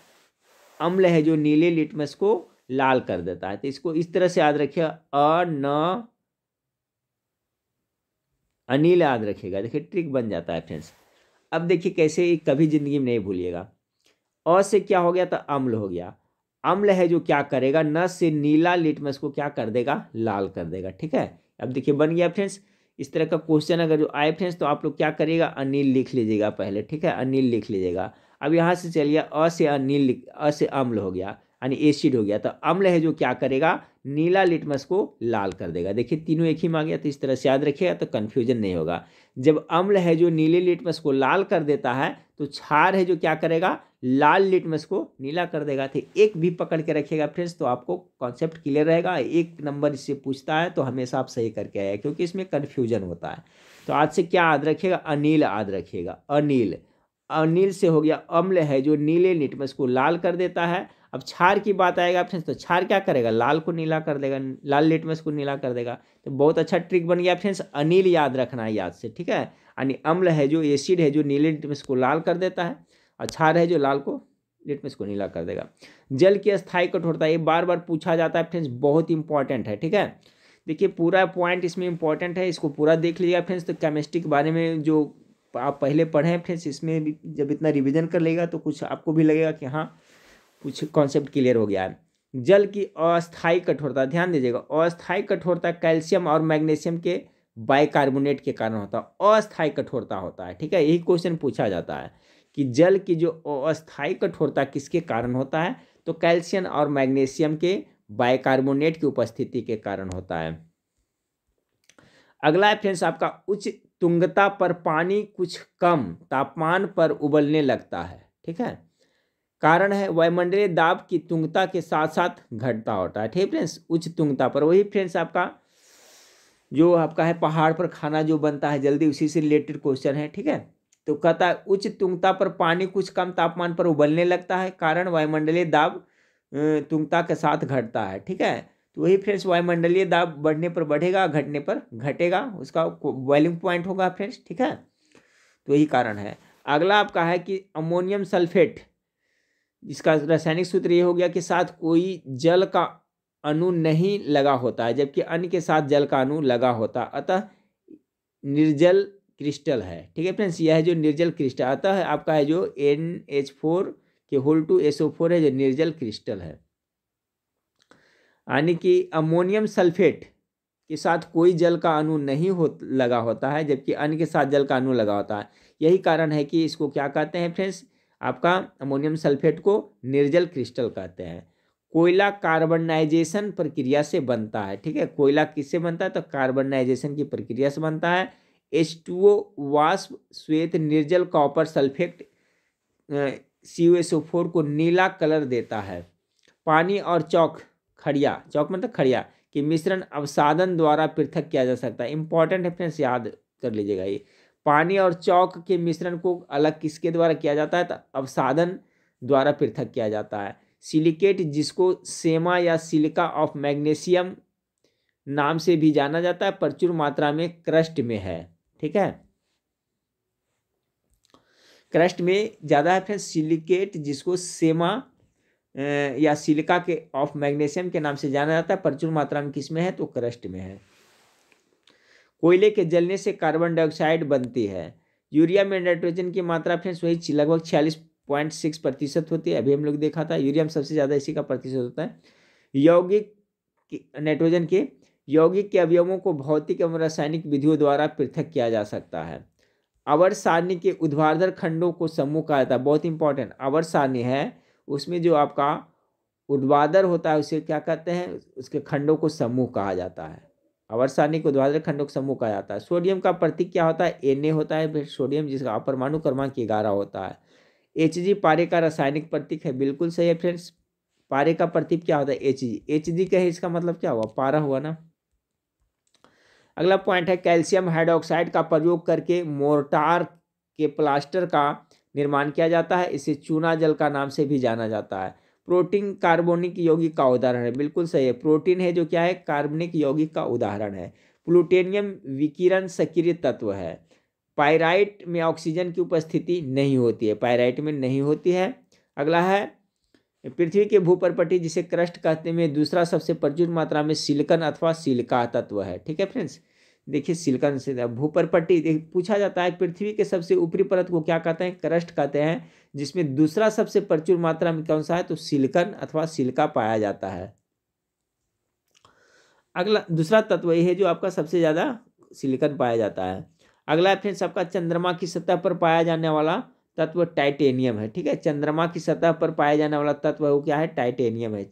A: अम्ल है जो नीले लिटमस को लाल कर देता है। तो इसको इस तरह से याद रखिए, अनिल याद रखिएगा। देखिए ट्रिक बन जाता है फ्रेंड्स। अब देखिए कैसे, कभी जिंदगी में नहीं भूलिएगा। अ से क्या हो गया, तो अम्ल हो गया। अम्ल है जो क्या करेगा, न से नीला लिटमस को क्या कर देगा, लाल कर देगा, ठीक है। अब देखिए बन गया फ्रेंड्स। इस तरह का क्वेश्चन अगर जो आए फ्रेंड्स, तो आप लोग क्या करिएगा, अनिल लिख लीजिएगा पहले, ठीक है, अनिल लिख लीजिएगा। अब यहाँ से चलिए, अ से अनिल, अ से अम्ल हो गया, यानी एसिड हो गया। तो अम्ल है जो क्या करेगा, नीला लिटमस को लाल कर देगा। देखिए तीनों एक ही में आ गया, तो इस तरह से याद रखिएगा, तो कन्फ्यूजन नहीं होगा। जब अम्ल है जो नीले लिटमस को लाल कर देता है, तो क्षार है जो क्या करेगा, लाल लिटमस को नीला कर देगा। तो एक भी पकड़ के रखिएगा फ्रेंड्स, तो आपको कॉन्सेप्ट क्लियर रहेगा। एक नंबर इससे पूछता है तो हमेशा आप सही करके आए, क्योंकि इसमें कन्फ्यूजन होता है। तो आज से क्या याद रखिएगा, अनिल याद रखिएगा, अनिल। अनिल से हो गया, अम्ल है जो नीले लिटमस को लाल कर देता है। अब क्षार की बात आएगा फ्रेंड्स, तो क्षार क्या करेगा, लाल को नीला कर देगा, लाल लिटमस को नीला कर देगा। तो बहुत अच्छा ट्रिक बन गया फ्रेंड्स, अनिल याद रखना है याद से, ठीक है। यानी अम्ल है जो, एसिड है जो नीले लिटमस को लाल कर देता है, और क्षार है जो लाल को लिटमस को नीला कर देगा। जल की अस्थायी कठोरता, ये बार बार पूछा जाता है फ्रेंड्स, बहुत इंपॉर्टेंट है, ठीक है। देखिए पूरा पॉइंट इसमें इंपॉर्टेंट है, इसको पूरा देख लीजिएगा फ्रेंड्स। तो केमिस्ट्री के बारे में जो आप पहले पढ़े हैं फ्रेंड्स, इसमें भी जब इतना रिवीजन कर लेगा तो कुछ आपको भी लगेगा कि हाँ कुछ कॉन्सेप्ट क्लियर हो गया है। जल की अस्थायी कठोरता, ध्यान दीजिएगा, अस्थायी कठोरता कैल्शियम और मैग्नीशियम के बाइकार्बोनेट के कारण होता है, अस्थायी कठोरता होता है, ठीक है। यही क्वेश्चन पूछा जाता है कि जल की जो अस्थायी कठोरता किसके कारण होता है, तो कैल्शियम और मैग्नीशियम के बाइकार्बोनेट की उपस्थिति के कारण होता है। अगला है फ्रेंड्स आपका, उच्च तुंगता पर पानी कुछ कम तापमान पर उबलने लगता है, ठीक है। कारण है वायुमंडलीय दाब की तुंगता के साथ साथ घटता होता है। ठीक है फ्रेंड्स, उच्च तुंगता पर, वही फ्रेंड्स आपका जो आपका है पहाड़ पर खाना जो बनता है जल्दी, उसी से रिलेटेड क्वेश्चन है। ठीक है, तो कहता है उच्च तुंगता पर पानी कुछ कम तापमान पर उबलने लगता है, कारण वायुमंडलीय दाब तुंगता के साथ घटता है। ठीक है, तो वही फ्रेंड्स वायुमंडलीय दाब बढ़ने पर बढ़ेगा, घटने पर घटेगा, उसका बॉइलिंग पॉइंट होगा फ्रेंड्स। ठीक है, तो यही कारण है। अगला आपका है कि अमोनियम सल्फेट, इसका रासायनिक सूत्र ये हो गया कि साथ कोई जल का अणु नहीं लगा होता है, जबकि अन्य के साथ जल का अणु लगा होता, अतः निर्जल क्रिस्टल है। ठीक है फ्रेंड्स, यह है जो निर्जल क्रिस्टल, अतः आपका है जो NH4 के होल टू SO4 है जो निर्जल क्रिस्टल है। यानी कि अमोनियम सल्फेट के साथ कोई जल का अणु नहीं लगा होता है, जबकि अन्य के साथ जल का अणु लगा होता है। यही कारण है कि इसको क्या कहते हैं फ्रेंड्स, आपका अमोनियम सल्फेट को निर्जल क्रिस्टल कहते हैं। कोयला कार्बनाइजेशन प्रक्रिया से बनता है। ठीक है, कोयला किससे बनता है, तो कार्बनाइजेशन की प्रक्रिया से बनता है। H2O वाष्प श्वेत निर्जल कॉपर सल्फेट CuSO4 को नीला कलर देता है। पानी और चौक खड़िया, चौक मतलब खड़िया कि मिश्रण अवसादन द्वारा पृथक किया जा सकता है। इंपॉर्टेंट है फ्रेंड्स, याद कर लीजिएगा ये। पानी और चौक के मिश्रण को अलग किसके द्वारा किया जाता है, तो अवसादन द्वारा पृथक किया जाता है। सिलिकेट, जिसको सेमा या सिलिका ऑफ मैग्नीशियम नाम से भी जाना जाता है, प्रचुर मात्रा में क्रस्ट में है। ठीक है, क्रस्ट में ज़्यादा है फ्रेंड्स सिलिकेट, जिसको सेमा या सिलिका के ऑफ मैग्नीशियम के नाम से जाना जाता है, प्रचुर मात्रा में किस में है, तो क्रस्ट में है। कोयले के जलने से कार्बन डाइऑक्साइड बनती है। यूरिया में नाइट्रोजन की मात्रा फ्रेंड्स वही लगभग 46.6% होती है, अभी हम लोग देखा था। यूरिया में सबसे ज़्यादा इसी का प्रतिशत होता है। यौगिक नाइट्रोजन के यौगिक के अवयवों को भौतिक एवं रासायनिक विधियों द्वारा पृथक किया जा सकता है। आवर्त सारणी के ऊर्ध्वाधर खंडों को समूह कहा जाता है। बहुत इंपॉर्टेंट, आवर्त सारणी है उसमें जो आपका ऊर्ध्वाधर होता है उसे क्या कहते हैं, उसके खंडों को समूह कहा जाता है। आवर्त सारणी के ऊर्ध्वाधर खंडों को समूह कहा जाता है। सोडियम का प्रतीक क्या होता है, Na होता है सोडियम, जिसका अपरमाणु क्रमांक 11 होता है। Hg पारे का रासायनिक प्रतीक है, बिल्कुल सही है फ्रेंड्स। पारे का प्रतीक क्या होता है, Hg का है, इसका मतलब क्या हुआ, पारा हुआ ना। अगला पॉइंट है कैल्शियम हाइड्रोक्साइड का प्रयोग करके मोर्टार के प्लास्टर का निर्माण किया जाता है, इसे चूना जल का नाम से भी जाना जाता है। प्रोटीन कार्बनिक यौगिक का उदाहरण है, बिल्कुल सही है। प्रोटीन है जो क्या है, कार्बनिक यौगिक का उदाहरण है। प्लूटोनियम विकिरण सक्रिय तत्व है। पाइराइट में ऑक्सीजन की उपस्थिति नहीं होती है, पाइराइट में नहीं होती है। अगला है पृथ्वी के भूपरपट्टी जिसे क्रस्ट कहते हैं, दूसरा सबसे प्रचुर मात्रा में सिलिकन अथवा सिलिका तत्व है। ठीक है फ्रेंड्स, देखिए सिलिकन से भूपरपट्टी पूछा जाता है। पृथ्वी के सबसे ऊपरी परत को क्या कहते हैं, क्रस्ट कहते हैं, जिसमें दूसरा सबसे प्रचुर मात्रा में कौन सा है, तो सिलिकन अथवा सिलिका पाया जाता है। अगला दूसरा तत्व ये है जो आपका सबसे ज्यादा सिलिकन पाया जाता है। अगला फ्रेंड्स आपका चंद्रमा की सतह पर पाया जाने वाला तत्व टाइटेनियम है। ठीक है, चंद्रमा की सतह पर पाया जाने वाला तत्व वो क्या है, टाइटेनियम है।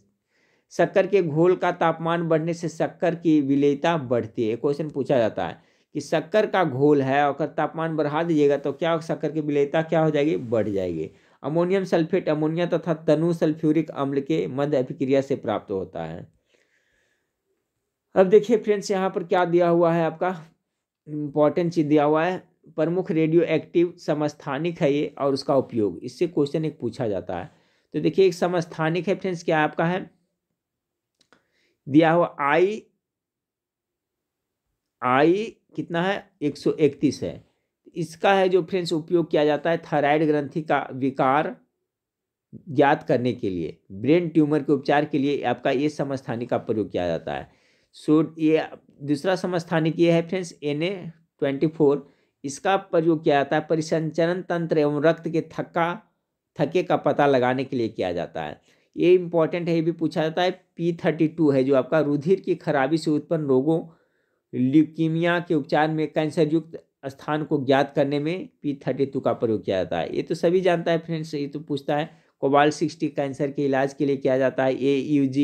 A: शक्कर के घोल का तापमान बढ़ने से शक्कर की विलेयता बढ़ती है। क्वेश्चन पूछा जाता है कि शक्कर का घोल है और तापमान बढ़ा दीजिएगा तो क्या शक्कर की विलेयता क्या हो जाएगी, बढ़ जाएगी। अमोनियम सल्फेट अमोनिया तथा तनु सल्फ्यूरिक अम्ल के मध्य अभिक्रिया से प्राप्त होता है। अब देखिए फ्रेंड्स यहाँ पर क्या दिया हुआ है, आपका इंपॉर्टेंट चीज दिया हुआ है। प्रमुख रेडियो एक्टिव समस्थानिक है ये और उसका उपयोग, इससे क्वेश्चन एक पूछा जाता है। तो देखिए एक समस्थानिक है फ्रेंड्स, क्या आपका है दिया हुआ आई कितना है 131 है। इसका है जो फ्रेंड्स उपयोग किया जाता है थायराइड ग्रंथि का विकार ज्ञात करने के लिए, ब्रेन ट्यूमर के उपचार के लिए आपका ये समस्थानिक का प्रयोग किया जाता है। सो ये दूसरा समस्थानिक ये है फ्रेंड्स Na24, इसका प्रयोग किया जाता है परिसंचरण तंत्र एवं रक्त के थके का पता लगाने के लिए किया जाता है। ये इंपॉर्टेंट है, ये भी पूछा जाता है। P32 है जो आपका रुधिर की खराबी से उत्पन्न रोगों ल्यूकीमिया के उपचार में कैंसर युक्त स्थान को ज्ञात करने में P32 का प्रयोग किया जाता है। ये तो सभी जानता है फ्रेंड्स, ये तो पूछता है। कोबाल्ट-60 कैंसर के इलाज के लिए किया जाता है। AUG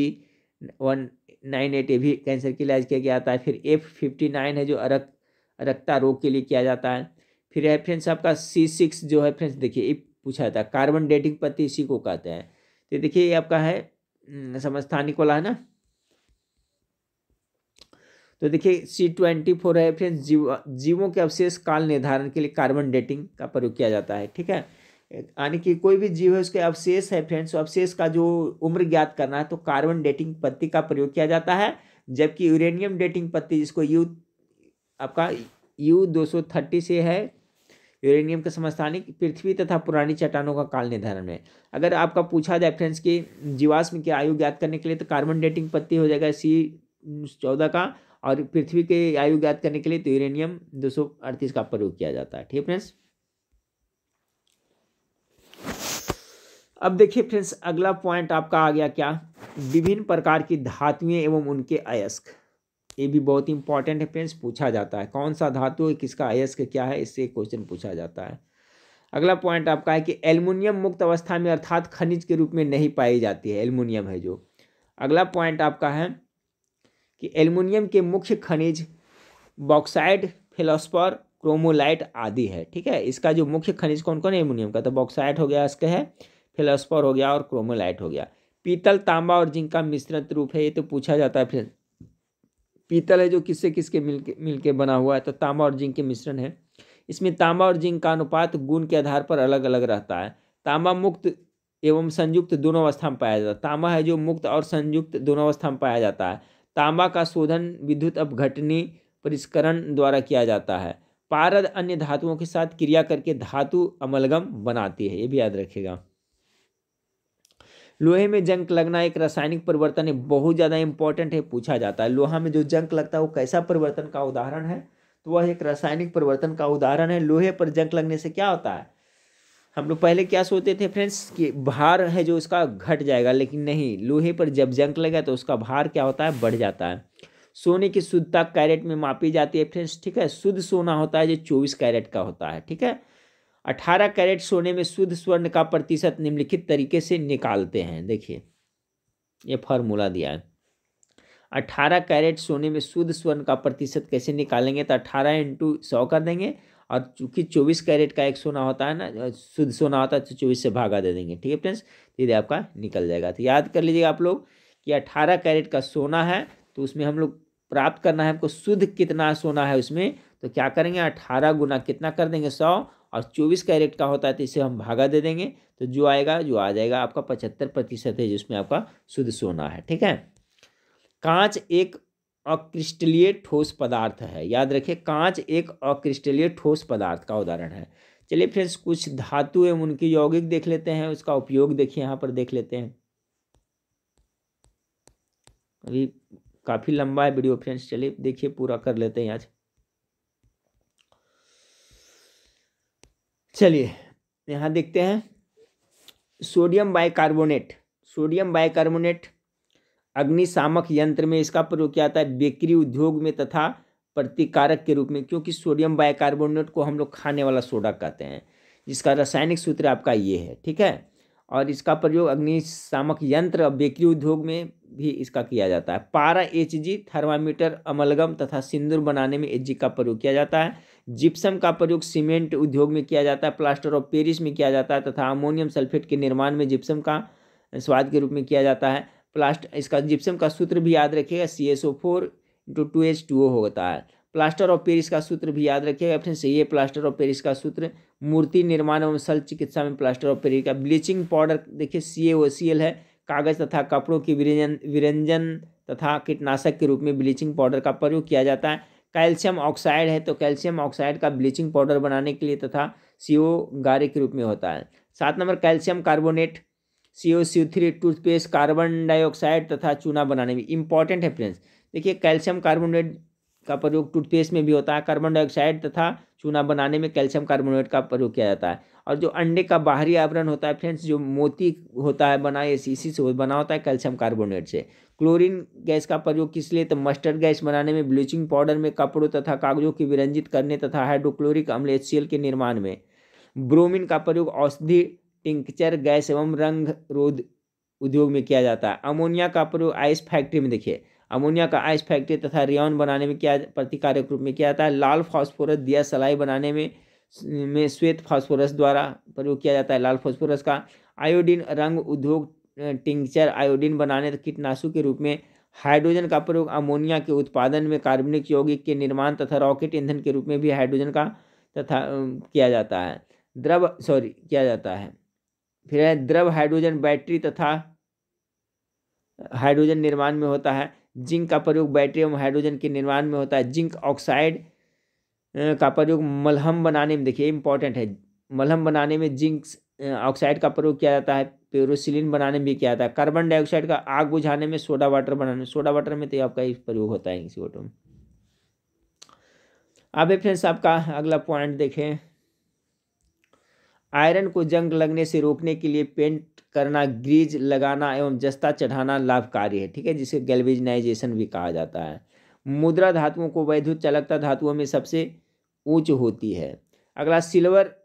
A: 198 ये भी कैंसर के इलाज किया जाता है। फिर F59 है जो अरक्ता रोग के लिए किया जाता है। फिर है फ्रेंड्स आपका C6 जो है फ्रेंड्स, देखिए पूछा जाता है। कार्बन डेटिंग पत्ती इसी को कहते हैं। तो देखिए ये आपका है समस्थानिक वाला है ना। तो देखिए C24 है फ्रेंड्स, जीवों के अवशेष काल निर्धारण के लिए कार्बन डेटिंग का प्रयोग किया जाता है। ठीक है, यानी कि कोई भी जीव है उसके अवशेष है फ्रेंड्स, अवशेष का जो उम्र ज्ञात करना है तो कार्बन डेटिंग पत्ती का प्रयोग किया जाता है। जबकि यूरेनियम डेटिंग पत्ती जिसको आपका U230 से है, यूरेनियम का समस्थानिक पृथ्वी तथा पुरानी चट्टानों का काल निर्धारण में। अगर आपका पूछा जाए फ्रेंड्स कि जीवाश्म की आयु ज्ञात करने के लिए तो कार्बन डेटिंग पत्ती हो जाएगा C14 का, और पृथ्वी के आयु ज्ञात करने के लिए तो यूरेनियम 238 का प्रयोग किया जाता है। ठीक फ्रेंड्स, अब देखिए फ्रेंड्स अगला पॉइंट आपका आ गया क्या, विभिन्न प्रकार की धातुएं एवं उनके अयस्क। ये भी बहुत इंपॉर्टेंट है फ्रेंड्स, पूछा जाता है कौन सा धातु है, किसका अयस्क क्या है, इससे क्वेश्चन पूछा जाता है। अगला पॉइंट आपका है कि एल्युमिनियम मुक्त अवस्था में अर्थात खनिज के रूप में नहीं पाई जाती है, एल्युमिनियम है जो। अगला पॉइंट आपका है कि एल्युमिनियम के मुख्य खनिज बॉक्साइट, फेलोस्पर, क्रोमोलाइट आदि है। ठीक है, इसका जो मुख्य खनिज कौन कौन है एल्युमिनियम का, तो बॉक्साइट हो गया इसका है, फेलोस्पर हो गया और क्रोमोलाइट हो गया। पीतल, तांबा और जिंक का मिश्रित रूप है, ये तो पूछा जाता है फ्रेंड्स। पीतल है जो किससे किसके मिलके बना हुआ है, तो तांबा और जिंक के मिश्रण है। इसमें तांबा और जिंक का अनुपात गुण के आधार पर अलग अलग रहता है। तांबा मुक्त एवं संयुक्त दोनों अवस्था में पाया जाता है। तांबा है जो मुक्त और संयुक्त दोनों अवस्था में पाया जाता है। तांबा का शोधन विद्युत अपघटनी परिष्करण द्वारा किया जाता है। पारद अन्य धातुओं के साथ क्रिया करके धातु अमलगम बनाती है, ये भी याद रखिएगा। लोहे में जंग लगना एक रासायनिक परिवर्तन है, बहुत ज़्यादा इंपॉर्टेंट है, पूछा जाता है। लोहा में जो जंग लगता है वो कैसा परिवर्तन का उदाहरण है, तो वह एक रासायनिक परिवर्तन का उदाहरण है। लोहे पर जंग लगने से क्या होता है, हम लोग पहले क्या सोचते थे फ्रेंड्स कि भार है जो उसका घट जाएगा, लेकिन नहीं, लोहे पर जब जंग लगा तो उसका भार क्या होता है, बढ़ जाता है। सोने की शुद्धता कैरेट में मापी जाती है फ्रेंड्स। ठीक है, शुद्ध सोना होता है जो 24 कैरेट का होता है। ठीक है, 18 कैरेट सोने में शुद्ध स्वर्ण का प्रतिशत निम्नलिखित तरीके से निकालते हैं। देखिए ये फॉर्मूला दिया है, 18 कैरेट सोने में शुद्ध स्वर्ण का प्रतिशत कैसे निकालेंगे, तो 18 × 100 कर देंगे, और चूंकि 24 कैरेट का एक सोना होता है ना, शुद्ध सोना होता है, तो 24 से भागा दे देंगे। ठीक है फ्रेंड्स, ये आपका निकल जाएगा। तो याद कर लीजिएगा आप लोग कि 18 कैरेट का सोना है, तो उसमें हम लोग प्राप्त करना है हमको शुद्ध कितना सोना है उसमें, तो क्या करेंगे 18 गुना कितना कर देंगे 100, और 24 कैरेट का होता है तो इसे हम भागा दे देंगे, तो जो आएगा जो आ जाएगा आपका 75% है जिसमें आपका शुद्ध सोना है। ठीक है, कांच एक अक्रिस्टलीय ठोस पदार्थ है, याद रखिए कांच एक अक्रिस्टलीय ठोस पदार्थ का उदाहरण है। चलिए फ्रेंड्स कुछ धातु एवं उनकी यौगिक देख लेते हैं, उसका उपयोग देखिए यहाँ पर देख लेते हैं। अभी काफी लंबा है वीडियो फ्रेंड्स, चलिए देखिए पूरा कर लेते हैं आज। चलिए यहाँ देखते हैं सोडियम बाइकार्बोनेट। सोडियम बाइकार्बोनेट अग्निशामक यंत्र में इसका प्रयोग किया जाता है, बेकरी उद्योग में तथा प्रतिकारक के रूप में, क्योंकि सोडियम बाइकार्बोनेट को हम लोग खाने वाला सोडा कहते हैं, जिसका रासायनिक सूत्र आपका ये है। ठीक है, और इसका प्रयोग अग्निशामक यंत्र और बेकरी उद्योग में भी इसका किया जाता है। पारा HG, थर्मामीटर, अमलगम तथा सिंदूर बनाने में HG का प्रयोग किया जाता है। जिप्सम का प्रयोग सीमेंट उद्योग में किया जाता है, प्लास्टर ऑफ पेरिस में किया जाता है तथा अमोनियम सल्फेट के निर्माण में जिप्सम का स्वाद के रूप में किया जाता है। इसका जिप्सम का सूत्र भी याद रखिएगा, CSO4 × 2H2O होता है। प्लास्टर ऑफ पेरिस का सूत्र भी याद रखिएगा फ्रेंड्स, ये प्लास्टर ऑफ पेरिस का सूत्र मूर्ति निर्माण एवं शल्य चिकित्सा में प्लास्टर ऑफ पेरिस का। ब्लीचिंग पाउडर देखिए CaOCl है, कागज तथा कपड़ों की विरंजन तथा कीटनाशक के रूप में ब्लीचिंग पाउडर का प्रयोग किया जाता है। कैल्शियम ऑक्साइड है, तो कैल्शियम ऑक्साइड का ब्लीचिंग पाउडर बनाने के लिए तथा CO गारे के रूप में होता है। 7 number calcium carbonate, COCO3 toothpaste, carbon dioxide तथा चूना बनाने में इंपॉर्टेंट है फ्रेंड्स। देखिए कैल्शियम कार्बोनेट का प्रयोग टूथपेस्ट में भी होता है, कार्बन डाइऑक्साइड तथा चूना बनाने में कैल्शियम कार्बोनेट का प्रयोग किया जाता है। और जो अंडे का बाहरी आवरण होता है फ्रेंड्स, जो मोती होता है बना, ये इसी से बना होता है कैल्शियम कार्बोनेट से। क्लोरीन गैस का प्रयोग किस लिए, तो मस्टर्ड गैस बनाने में, ब्लीचिंग पाउडर में, कपड़ों तथा कागजों की विरंजित करने तथा हाइड्रोक्लोरिक अम्ल HCl के निर्माण में। ब्रोमीन का प्रयोग औषधि, टिंक्चर गैस एवं रंग रोध उद्योग में किया जाता है। अमोनिया का प्रयोग आइस फैक्ट्री में, देखिए अमोनिया का आइस फैक्ट्री तथा रेयन बनाने में क्या प्रतिकारक रूप में किया जाता है। लाल फास्फोरस दिया सलाई बनाने में में श्वेत फास्फोरस द्वारा प्रयोग किया जाता है, लाल फास्फोरस का। आयोडीन रंग उद्योग टिंक्चर आयोडीन बनाने कीटनाशक के रूप में। हाइड्रोजन का प्रयोग अमोनिया के उत्पादन में, कार्बनिक यौगिक के निर्माण तथा रॉकेट ईंधन के रूप में भी हाइड्रोजन का तथा किया जाता है। किया जाता है। फिर है द्रव हाइड्रोजन बैटरी तथा हाइड्रोजन निर्माण में होता है। जिंक का प्रयोग बैटरी एवं हाइड्रोजन के निर्माण में होता है। जिंक ऑक्साइड का प्रयोग मलहम बनाने में, देखिए इंपॉर्टेंट है, मलहम बनाने में जिंक ऑक्साइड का प्रयोग किया जाता है। पेरोसिलिन बनाने में भी किया जाता है। कार्बन डाइऑक्साइड का आग बुझाने में, सोडा वाटर बनाने में, सोडा वाटर में तो आपका प्रयोग होता है CO2 में। अब फ्रेंड्स आपका अगला पॉइंट देखें, आयरन को जंग लगने से रोकने के लिए पेंट करना, ग्रीज लगाना एवं जस्ता चढ़ाना लाभकारी है, ठीक है, जिसे गैल्वेनाइजेशन भी कहा जाता है। मुद्रा धातुओं को वैद्युत चालकता धातुओं में सबसे उच्च होती है। अगला, सिल्वर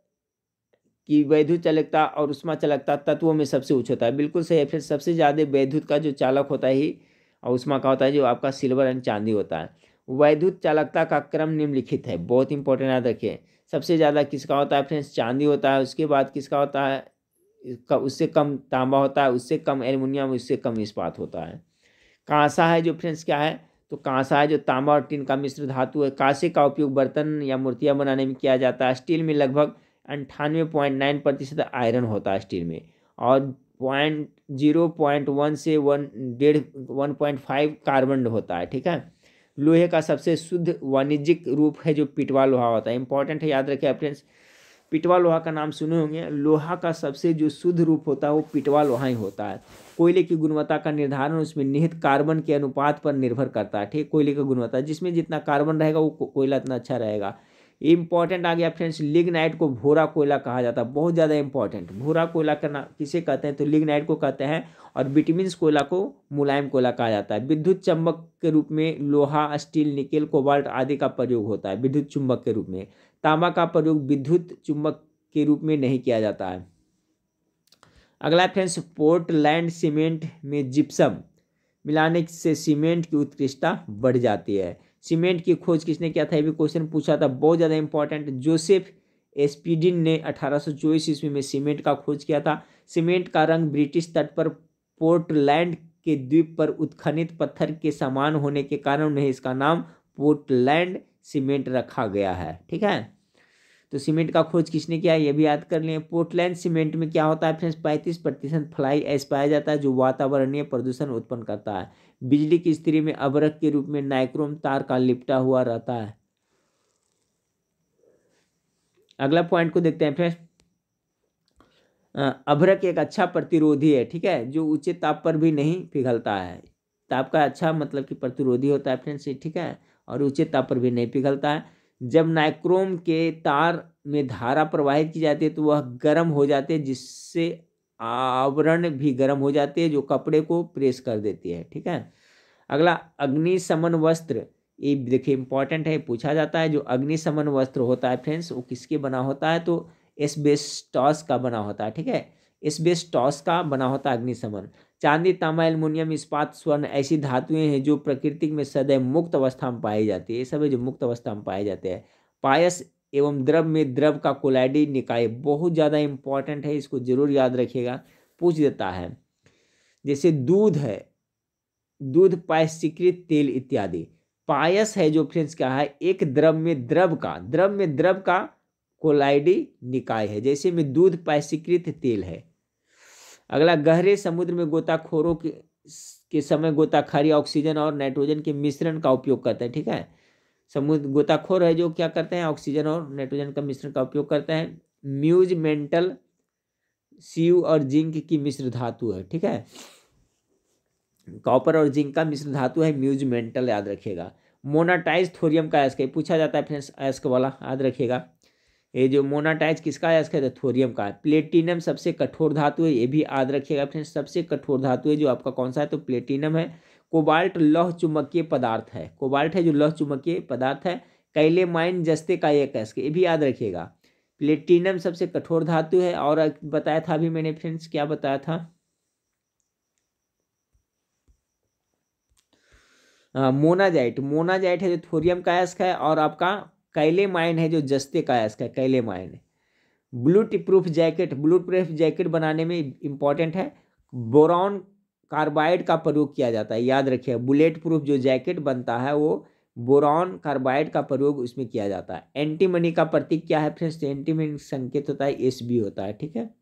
A: की वैद्युत चालकता और उष्मा चालकता तत्वों में सबसे उच्च होता है, बिल्कुल सही है। फिर सबसे ज़्यादा वैद्युत का जो चालक होता है ही और उष्मा का होता है जो आपका सिल्वर एंड चांदी होता है। वैद्युत चालकता का क्रम निम्नलिखित है, बहुत इंपॉर्टेंट याद रखिए। सबसे ज़्यादा किसका होता है फ्रेंड्स? चांदी होता है। उसके बाद किसका होता है? उससे कम तांबा होता है, उससे कम एल्युमिनियम, उससे कम इस्पात होता है। कांसा है जो फ्रेंड्स क्या है? तो कांसा है जो तांबा और टिन का मिश्र धातु है। कांसे का उपयोग बर्तन या मूर्तियाँ बनाने में किया जाता है। स्टील में लगभग 98.9% आयरन होता है स्टील में, और 0.1 से 1.5 कार्बन होता है, ठीक है। लोहे का सबसे शुद्ध वाणिज्यिक रूप है जो पिटवा लोहा होता है, इंपॉर्टेंट है, याद रखिए फ्रेंड्स। पिटवा लोहा का नाम सुने होंगे। लोहा का सबसे जो शुद्ध रूप होता है वो पिटवा लोहा ही होता है। कोयले की गुणवत्ता का निर्धारण उसमें निहित कार्बन के अनुपात पर निर्भर करता है, ठीक। कोयले की गुणवत्ता, जिसमें जितना कार्बन रहेगा वो कोयला इतना अच्छा रहेगा। इंपॉर्टेंट आ गया फ्रेंड्स, लिग्नाइट को भूरा कोयला कहा जाता है, बहुत ज़्यादा इंपॉर्टेंट। भूरा कोयला का नाम किसे कहते हैं? तो लिग्नाइट को कहते हैं। और बिटमिन्स कोयला को मुलायम कोयला कहा जाता है। विद्युत चुंबक के रूप में लोहा, स्टील, निकेल, कोबाल्ट आदि का प्रयोग होता है विद्युत चुंबक के रूप में। तांबा का प्रयोग विद्युत चुंबक के रूप में नहीं किया जाता है। अगला फ्रेंड्स, पोर्टलैंड सीमेंट में जिप्सम मिलाने से सीमेंट की उत्कृष्टता बढ़ जाती है। सीमेंट की खोज किसने किया था? ये भी क्वेश्चन पूछा था, बहुत ज़्यादा इंपॉर्टेंट। जोसेफ एस्पिडिन ने 1824 ईस्वी में सीमेंट का खोज किया था। सीमेंट का रंग ब्रिटिश तट पर पोर्टलैंड के द्वीप पर उत्खनित पत्थर के समान होने के कारण उन्हें इसका नाम पोर्टलैंड सीमेंट रखा गया है, ठीक है। तो सीमेंट का खोज किसने किया? ये भी याद कर लें। पोर्टलैंड सीमेंट में क्या होता है फ्रेंड्स? 35% फ्लाई ऐश पाया जाता है जो वातावरणीय प्रदूषण उत्पन्न करता है। बिजली की स्त्री में अभ्रक के रूप में नाइक्रोम तार का लिपटा हुआ रहता है। अगला पॉइंट को देखते हैं फ्रेंड्स। अभ्रक एक अच्छा प्रतिरोधी है, ठीक है, जो ऊंचे ताप पर भी नहीं पिघलता है। ताप का अच्छा मतलब कि प्रतिरोधी होता है फ्रेंड्स, ठीक है, और ऊंचे ताप पर भी नहीं पिघलता है। जब नाइक्रोम के तार में धारा प्रवाहित की जाती है तो वह गर्म हो जाते हैं, जिससे आवरण भी गर्म हो जाते हैं, जो कपड़े को प्रेस कर देती है, ठीक है। अगला, अग्निशमन वस्त्र, ये देखिए इंपॉर्टेंट है, पूछा जाता है। जो अग्निशमन वस्त्र होता है फ्रेंड्स वो किसके बना होता है? तो एस्बेस्टॉस का बना होता है, ठीक है, एस्बेस्टॉस का बना होता है अग्निशमन। चांदी, तांबा, एल्युमिनियम, इस्पात, स्वर्ण ऐसी धातुएं हैं जो प्रकृति में सदैव मुक्त अवस्था में पाई जाती है। ये सब है जो मुक्त अवस्था में पाए जाते हैं। पायस एवं द्रव में द्रव का कोलाइडी निकाय, बहुत ज़्यादा इंपॉर्टेंट है, इसको जरूर याद रखिएगा, पूछ देता है। जैसे दूध है, दूध, पायसीकृत तेल इत्यादि। पायस है जो फ्रेंड्स क्या है? एक द्रव में द्रव का कोलाइडी निकाय है, जैसे में दूध पायसीकृत तेल है। अगला, गहरे समुद्र में गोताखोरों के समय गोताखोरी ऑक्सीजन और नाइट्रोजन के मिश्रण का उपयोग करते हैं, ठीक है। समुद्र गोताखोर है जो क्या करते हैं? ऑक्सीजन और नाइट्रोजन का मिश्रण का उपयोग करते हैं। म्यूज मेंटल सीयू और जिंक की मिश्र धातु है, ठीक है। कॉपर और जिंक का मिश्र धातु है म्यूज मेंटल, याद रखिएगा। मोनाटाइज थोरियम का अयस्क है, पूछा जाता है फ्रेंड्स अयस्क वाला, याद रखिएगा। ये जो मोनाटाइज किसका अयस्क है? तो थोरियम का है। प्लेटिनम सबसे कठोर धातु है, ये भी याद रखिएगा फ्रेंड्स, सबसे कठोर धातु है जो आपका कौन सा है? तो प्लेटिनम है। कोबाल्ट लौह चुंबकीय पदार्थ है, कोबाल्ट है जो लौह चुंबकीय पदार्थ है। कैलेमाइन जस्ते का एक अयस्क, ये भी याद रखिएगा। प्लेटिनम सबसे कठोर धातु है। और बताया था अभी मैंने फ्रेंड्स, क्या बताया था? मोनाजाइट है जो थोरियम का अयस्क है। और आपका कैलेमाइन है जो जस्ते का अयस्क है, कैलेमाइन है। बुलेट प्रूफ जैकेट बनाने में इंपॉर्टेंट है, बोरॉन कार्बाइड का प्रयोग किया जाता है, याद रखिए। बुलेट प्रूफ जो जैकेट बनता है वो बोरॉन कार्बाइड का प्रयोग उसमें किया जाता है। एंटीमनी का प्रतीक क्या है फ्रेंड्स? एंटीमनी संकेत होता है Sb होता है, ठीक है।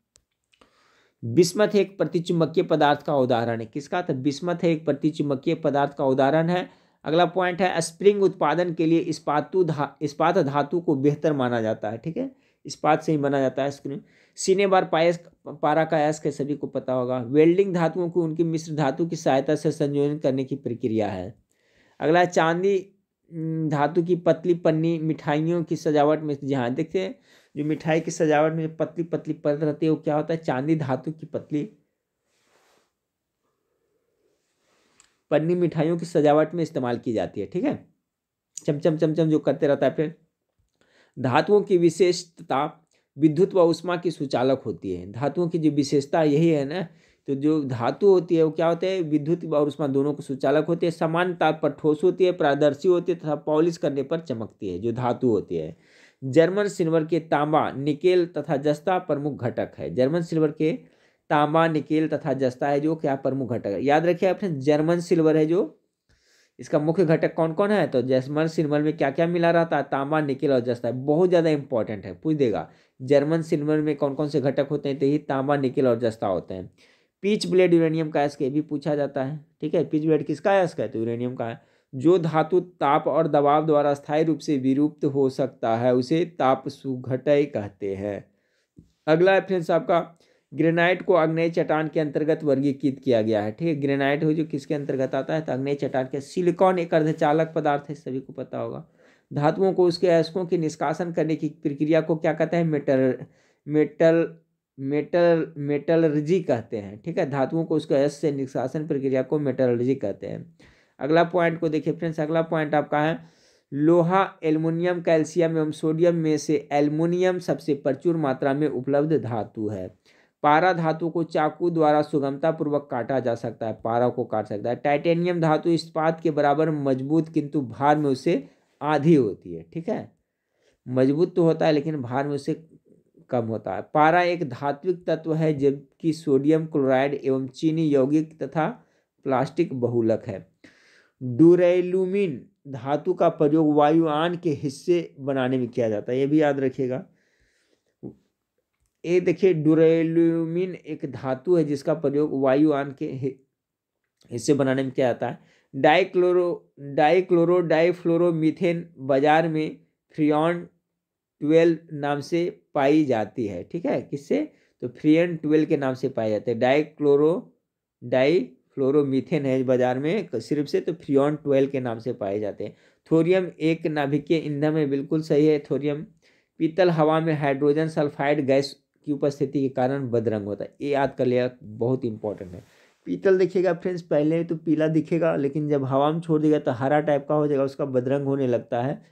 A: बिस्मथ एक प्रतिचुंबकीय पदार्थ का उदाहरण है, किसका? तो बिस्मथ है एक प्रतिचुंबकीय पदार्थ का उदाहरण है। अगला पॉइंट है स्प्रिंग उत्पादन के लिए इस्पात धातु को बेहतर माना जाता है, ठीक है। इस्पात से ही बना जाता है स्क्रीन। सिनेबार पारा का अयस्क है, सभी को पता होगा। वेल्डिंग धातुओं को उनकी मिश्र धातु की सहायता से संयोजन करने की प्रक्रिया है। अगला चांदी धातु की पतली पन्नी मिठाइयों की सजावट में, जहाँ देखते हैं जो मिठाई की सजावट में पतली पतली परत रहती है वो क्या होता है? चांदी धातु की पतली पन्नी मिठाइयों की सजावट में इस्तेमाल की जाती है, ठीक है। चमचम चमचम जो करते रहता है। फिर धातुओं की विशेषता विद्युत व ऊष्मा की सुचालक होती है। धातुओं की जो विशेषता यही है ना, तो जो धातु होती है वो क्या होते हैं? विद्युत और ऊष्मा दोनों को सुचालक होती है, समान ताप पर ठोस होती है, पारदर्शी होती है तथा पॉलिश करने पर चमकती है, जो धातु होती है। जर्मन सिल्वर के तांबा, निकेल तथा जस्ता प्रमुख घटक है। जर्मन सिल्वर के तांबा, निकेल तथा जस्ता है जो क्या प्रमुख घटक है। याद रखिए आपने, जर्मन सिल्वर है जो इसका मुख्य घटक कौन कौन है? तो जर्मन सिल्वर में क्या क्या मिला रहता है? तांबा, निकेल और जस्ता है। बहुत ज़्यादा इंपॉर्टेंट है, पूछ देगा जर्मन सिल्वर में कौन कौन से घटक होते हैं, तो यही तांबा, निकेल और जस्ता होते हैं। पीच ब्लेड यूरेनियम का अयस्क भी पूछा जाता है, ठीक है। पीच ब्लेड किसका अयस्क है? तो यूरेनियम का है। जो धातु ताप और दबाव द्वारा स्थायी रूप से विरूप्त हो सकता है उसे ताप सुघटय कहते हैं। अगला है फ्रेंड्स आपका ग्रेनाइट को आग्नेय चट्टान के अंतर्गत वर्गीकृत किया गया है, ठीक है। ग्रेनाइट हो जो किसके अंतर्गत आता है? तो आग्नेय चट्टान के। सिलिकॉन एक अर्धचालक पदार्थ है, सभी को पता होगा। धातुओं को उसके अयस्कों की निष्कासन करने की प्रक्रिया को क्या कहते हैं? मेटलर्जी कहते हैं, ठीक है। धातुओं को उसके अयस्क से निष्कासन प्रक्रिया को मेटलर्जी कहते हैं। अगला पॉइंट को देखिए फ्रेंड्स, अगला पॉइंट आपका है लोहा, एल्युमिनियम, कैल्शियम एवं सोडियम में से एल्युमिनियम सबसे प्रचुर मात्रा में उपलब्ध धातु है। पारा धातु को चाकू द्वारा सुगमतापूर्वक काटा जा सकता है, पारा को काट सकता है। टाइटेनियम धातु इस्पात के बराबर मजबूत किंतु भार में उससे आधी होती है, ठीक है। मजबूत तो होता है लेकिन भार में उससे कम होता है। पारा एक धात्विक तत्व है जबकि सोडियम क्लोराइड एवं चीनी यौगिक तथा प्लास्टिक बहुलक है। डुरैल्यूमिन धातु का प्रयोग वायुयान के हिस्से बनाने में किया जाता है, ये भी याद रखिएगा। ये देखिए डुरैल्यूमिन एक धातु है जिसका प्रयोग वायुयान के हिस्से बनाने में किया जाता है। डाइफ्लोरोमीथेन बाजार में फ्रियॉन 12 नाम से पाई जाती है, ठीक है। किससे? तो फ्रियॉन 12 के नाम से पाए जाते हैं। डाइफ्लोरोमीथेन है बाजार में सिर्फ से, तो फ्रियॉन 12 के नाम से पाए जाते हैं। थोरियम एक नाभिकीय ईंधन में, बिल्कुल सही है थोरियम। पीतल हवा में हाइड्रोजन सल्फाइड गैस की उपस्थिति के कारण बदरंग होता है, ये याद कर लिया, बहुत इंपॉर्टेंट है। पीतल देखिएगा फ्रेंड्स पहले तो पीला दिखेगा लेकिन जब हवा में छोड़ देगा तो हरा टाइप का हो जाएगा, उसका बदरंग होने लगता है।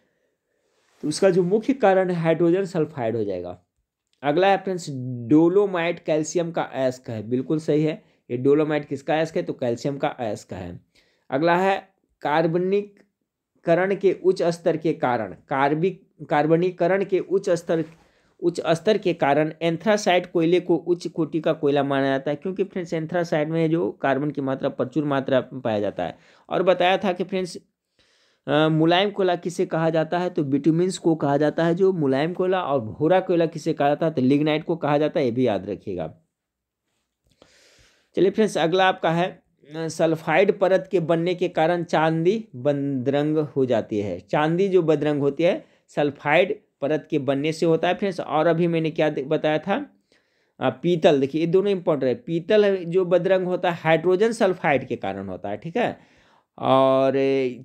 A: तो उसका जो मुख्य कारण है हाइड्रोजन सल्फाइड हो जाएगा। अगला है फ्रेंड्स डोलोमाइट कैल्शियम का अयस्क है, बिल्कुल सही है। ये डोलोमाइट किसका अयस्क है? तो कैल्शियम का अयस्क है। अगला है कार्बनिकरण के उच्च स्तर के कारण, कार्बनीकरण के उच्च स्तर के कारण एंथ्रासाइट कोयले को उच्च कोटि का कोयला माना जाता है, क्योंकि फ्रेंड्स एंथ्रासाइट में जो कार्बन की मात्रा प्रचुर मात्रा में पाया जाता है। और बताया था कि फ्रेंड्स मुलायम कोयला किसे कहा जाता है? तो बिटुमिन्स को कहा जाता है जो मुलायम कोयला। और भूरा कोयला किसे कहा जाता है? तो लिग्नाइट को कहा जाता है, ये भी याद रखिएगा। चलिए फ्रेंड्स अगला आपका है सल्फाइड परत के बनने के कारण चांदी बदरंग हो जाती है। चांदी जो बदरंग होती है सल्फाइड परत के बनने से होता है फ्रेंड्स। और अभी मैंने क्या बताया था? पीतल, देखिए ये दोनों इंपॉर्टेंट है। पीतल जो बदरंग होता है हाइड्रोजन सल्फाइड के कारण होता है, ठीक है। और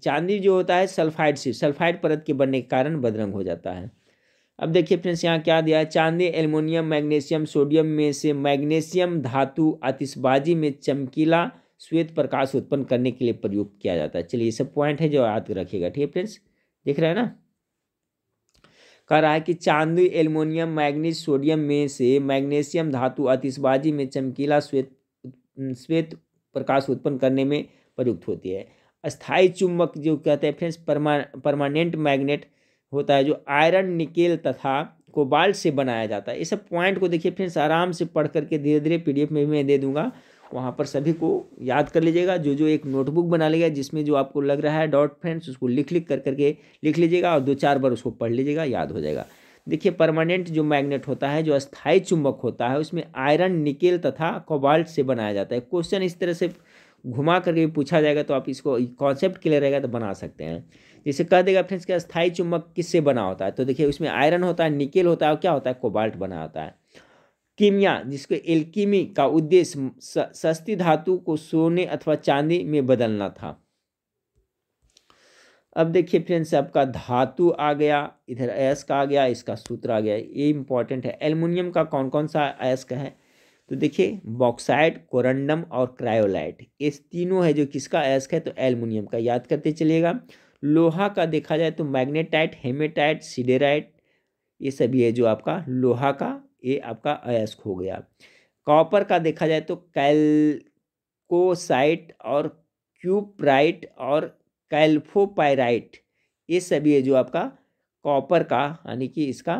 A: चांदी जो होता है सल्फाइड परत के बनने के कारण बदरंग हो जाता है। अब देखिए फ्रेंड्स यहाँ क्या दिया है? चांदी, एल्युमिनियम, मैग्नीशियम, सोडियम में से मैग्नीशियम धातु आतिशबाजी में चमकीला श्वेत प्रकाश उत्पन्न करने के लिए प्रयोग किया जाता है। चलिए ये सब पॉइंट है जो याद रखिएगा, ठीक है फ्रेंड्स। दिख रहा है ना? कह रहा है कि चांदी, एल्युमिनियम, मैग्नीज, सोडियम में से मैग्नीशियम धातु आतिशबाजी में चमकीला श्वेत प्रकाश उत्पन्न करने में प्रयुक्त होती है। अस्थायी चुंबक जो कहते हैं फ्रेंड्स परमानेंट मैग्नेट होता है जो आयरन, निकेल तथा कोबाल्ट से बनाया जाता है। ये सब पॉइंट को देखिए फ्रेंड्स आराम से पढ़ करके धीरे धीरे PDF में भी मैं दे दूंगा, वहाँ पर सभी को याद कर लीजिएगा। जो जो एक नोटबुक बना लीजिएगा जिसमें जो आपको लग रहा है डाउट फ्रेंड्स, उसको लिख करके लिख लीजिएगा और 2-4 बार उसको पढ़ लीजिएगा, याद हो जाएगा। देखिए परमानेंट जो मैग्नेट होता है, जो अस्थायी चुंबक होता है, उसमें आयरन, निकेल तथा कोबाल्ट से बनाया जाता है। क्वेश्चन इस तरह से घुमा करके पूछा जाएगा तो आप इसको कॉन्सेप्ट क्लियर रहेगा तो बना सकते हैं। जैसे कह देगा फ्रेंड्स कि अस्थायी चुंबक किससे बना होता है, तो देखिए उसमें आयरन होता है, निकेल होता है और क्या होता है, कोबाल्ट बना होता है। कीमिया, जिसके एल्कीमी का उद्देश्य सस्ती धातु को सोने अथवा चांदी में बदलना था। अब देखिए फ्रेंड्स आपका धातु आ गया, इधर अयस्क आ गया, इसका सूत्र आ गया, ये इंपॉर्टेंट है। एल्युमिनियम का कौन कौन सा अयस्क है, तो देखिए बॉक्साइट, कोरंडम और क्रायोलाइट, ये तीनों है जो किसका अयस्क है, तो एल्युमिनियम का, याद करते चलिएगा। लोहा का देखा जाए तो मैग्नेटाइट, हेमेटाइट, सिडेराइट, ये सभी है जो आपका लोहा का, ये आपका अयस्क हो गया। कॉपर का देखा जाए तो कैल्कोसाइट और क्यूप्राइट और कैल्फोपाइराइट, ये सभी है जो आपका कॉपर का यानी कि इसका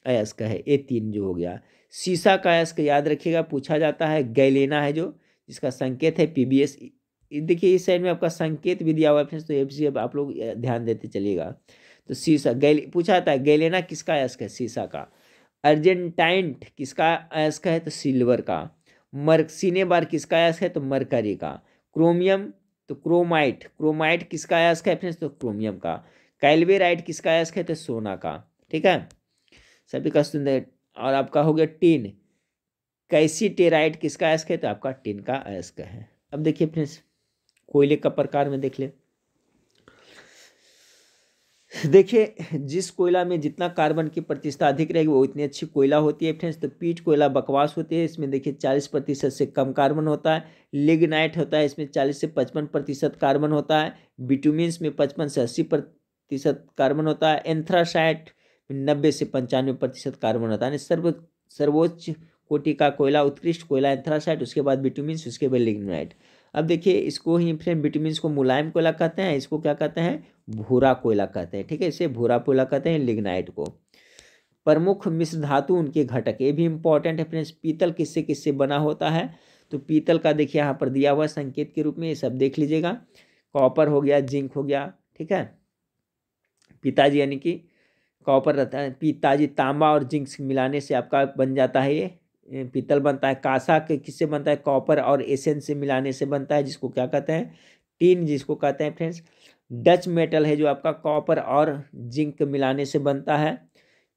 A: अयस्क है, ये 3 जो हो गया। सीसा का अयस्क याद रखिएगा, पूछा जाता है। गैलेना है जो, जिसका संकेत है PbS। देखिए इस साइड में आपका संकेत भी दिया हुआ है फ्रेंड्स, तो ये अब आप लोग ध्यान देते चलिएगा। तो सीसा पूछा जाता है, गैलेना किसका अयस्क है, सीसा का। अर्जेंटाइट किसका अयस्क है, तो सिल्वर का। मर्सिने बार किसका अयस्क है, तो मरकरी का। क्रोमियम तो क्रोमाइट किसका अयस्क है फ्रेंड्स, तो क्रोमियम का। कैल्वेराइट किसका अयस्क है, तो सोना का। ठीक है, सभी का सुंदर। और आपका हो गया टिन, कैसीटेराइट किसका अयस्क है, तो आपका टिन का अयस्क है। अब देखिए फ्रेंड्स कोयले का प्रकार में देख ले। देखिए जिस कोयला में जितना कार्बन की प्रतिशत अधिक रहेगी वो इतनी अच्छी कोयला होती है फ्रेंड्स। तो पीट कोयला बकवास होती है, इसमें देखिए 40% से कम कार्बन होता है। लिग्नाइट होता है, इसमें 40 से 55% कार्बन होता है। बिटुमिन्स में 55 से 80% कार्बन होता है। एंथ्रासाइट 90 से 95% कार्बन होता है। सर्वोच्च कोटि का कोयला, उत्कृष्ट कोयला एंथ्रासाइट, उसके बाद बिटुमिन्स, उसके बाद लिग्नाइट। अब देखिए इसको ही फ्रेंड बिटुमिन्स को मुलायम कोयला कहते हैं, इसको क्या कहते हैं, भूरा कोयला कहते हैं। ठीक है, इसे भूरा कोयला कहते हैं, लिग्नाइट को। प्रमुख मिश्र धातु, उनके घटक, ये भी इंपॉर्टेंट है फ्रेंड्स। पीतल किससे किससे बना होता है, तो पीतल का देखिए यहाँ पर दिया हुआ संकेत के रूप में, ये सब देख लीजिएगा। कॉपर हो गया, जिंक हो गया, ठीक है। पिताजी यानी कि कॉपर रहता है, पिताजी तांबा और जिंक मिलाने से आपका बन जाता है ये पीतल बनता है। कांसा के किससे बनता है, कॉपर और एसेंस से मिलाने से बनता है, जिसको क्या कहते हैं, टीन जिसको कहते हैं फ्रेंड्स। डच मेटल है जो आपका कॉपर और जिंक मिलाने से बनता है।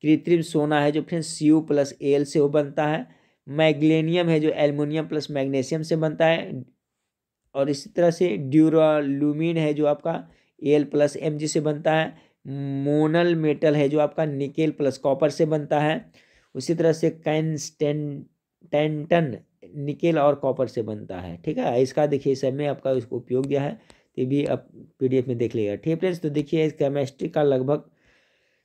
A: कृत्रिम सोना है जो फ्रेंड्स Cu+Al से वो बनता है। मैग्नीशियम है जो एल्युमिनियम प्लस मैग्नीशियम से बनता है। और इसी तरह से ड्यूरालुमिन है जो आपका Al+Mg से बनता है। मोनल मेटल है जो आपका निकेल प्लस कॉपर से बनता है। उसी तरह से कैंस्टेंटन निकेल और कॉपर से बनता है। ठीक है, इसका देखिए सब में आपका इसको उपयोग दिया है, तो भी आप PDF में देख लीजिएगा। ठीक है फ्रेंड्स, तो देखिए केमिस्ट्री का लगभग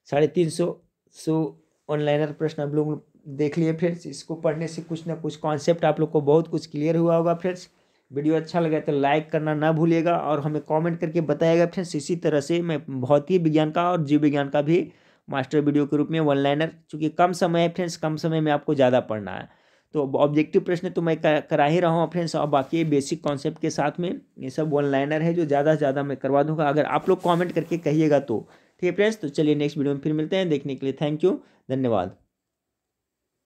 A: 350 ऑनलाइनर प्रश्न आप लोग देख लिए फ्रेंड्स। इसको पढ़ने से कुछ ना कुछ कॉन्सेप्ट आप लोग को बहुत कुछ क्लियर हुआ होगा फ्रेंड्स। वीडियो अच्छा लगा तो लाइक करना ना भूलिएगा और हमें कमेंट करके बताइएगा फ्रेंड्स। इसी तरह से मैं भौतिक विज्ञान का और जीव विज्ञान का भी मास्टर वीडियो के रूप में वन लाइनर, चूँकि कम समय है फ्रेंड्स, कम समय में आपको ज़्यादा पढ़ना है, तो ऑब्जेक्टिव प्रश्न तो मैं करा ही रहा हूँ फ्रेंड्स। और बाकी बेसिक कॉन्सेप्ट के साथ में ये सब वन लाइनर है जो ज़्यादा से ज़्यादा मैं करवा दूँगा, अगर आप लोग कॉमेंट करके कहिएगा तो। ठीक है फ्रेंड्स, तो चलिए नेक्स्ट वीडियो में फिर मिलते हैं। देखने के लिए थैंक यू, धन्यवाद।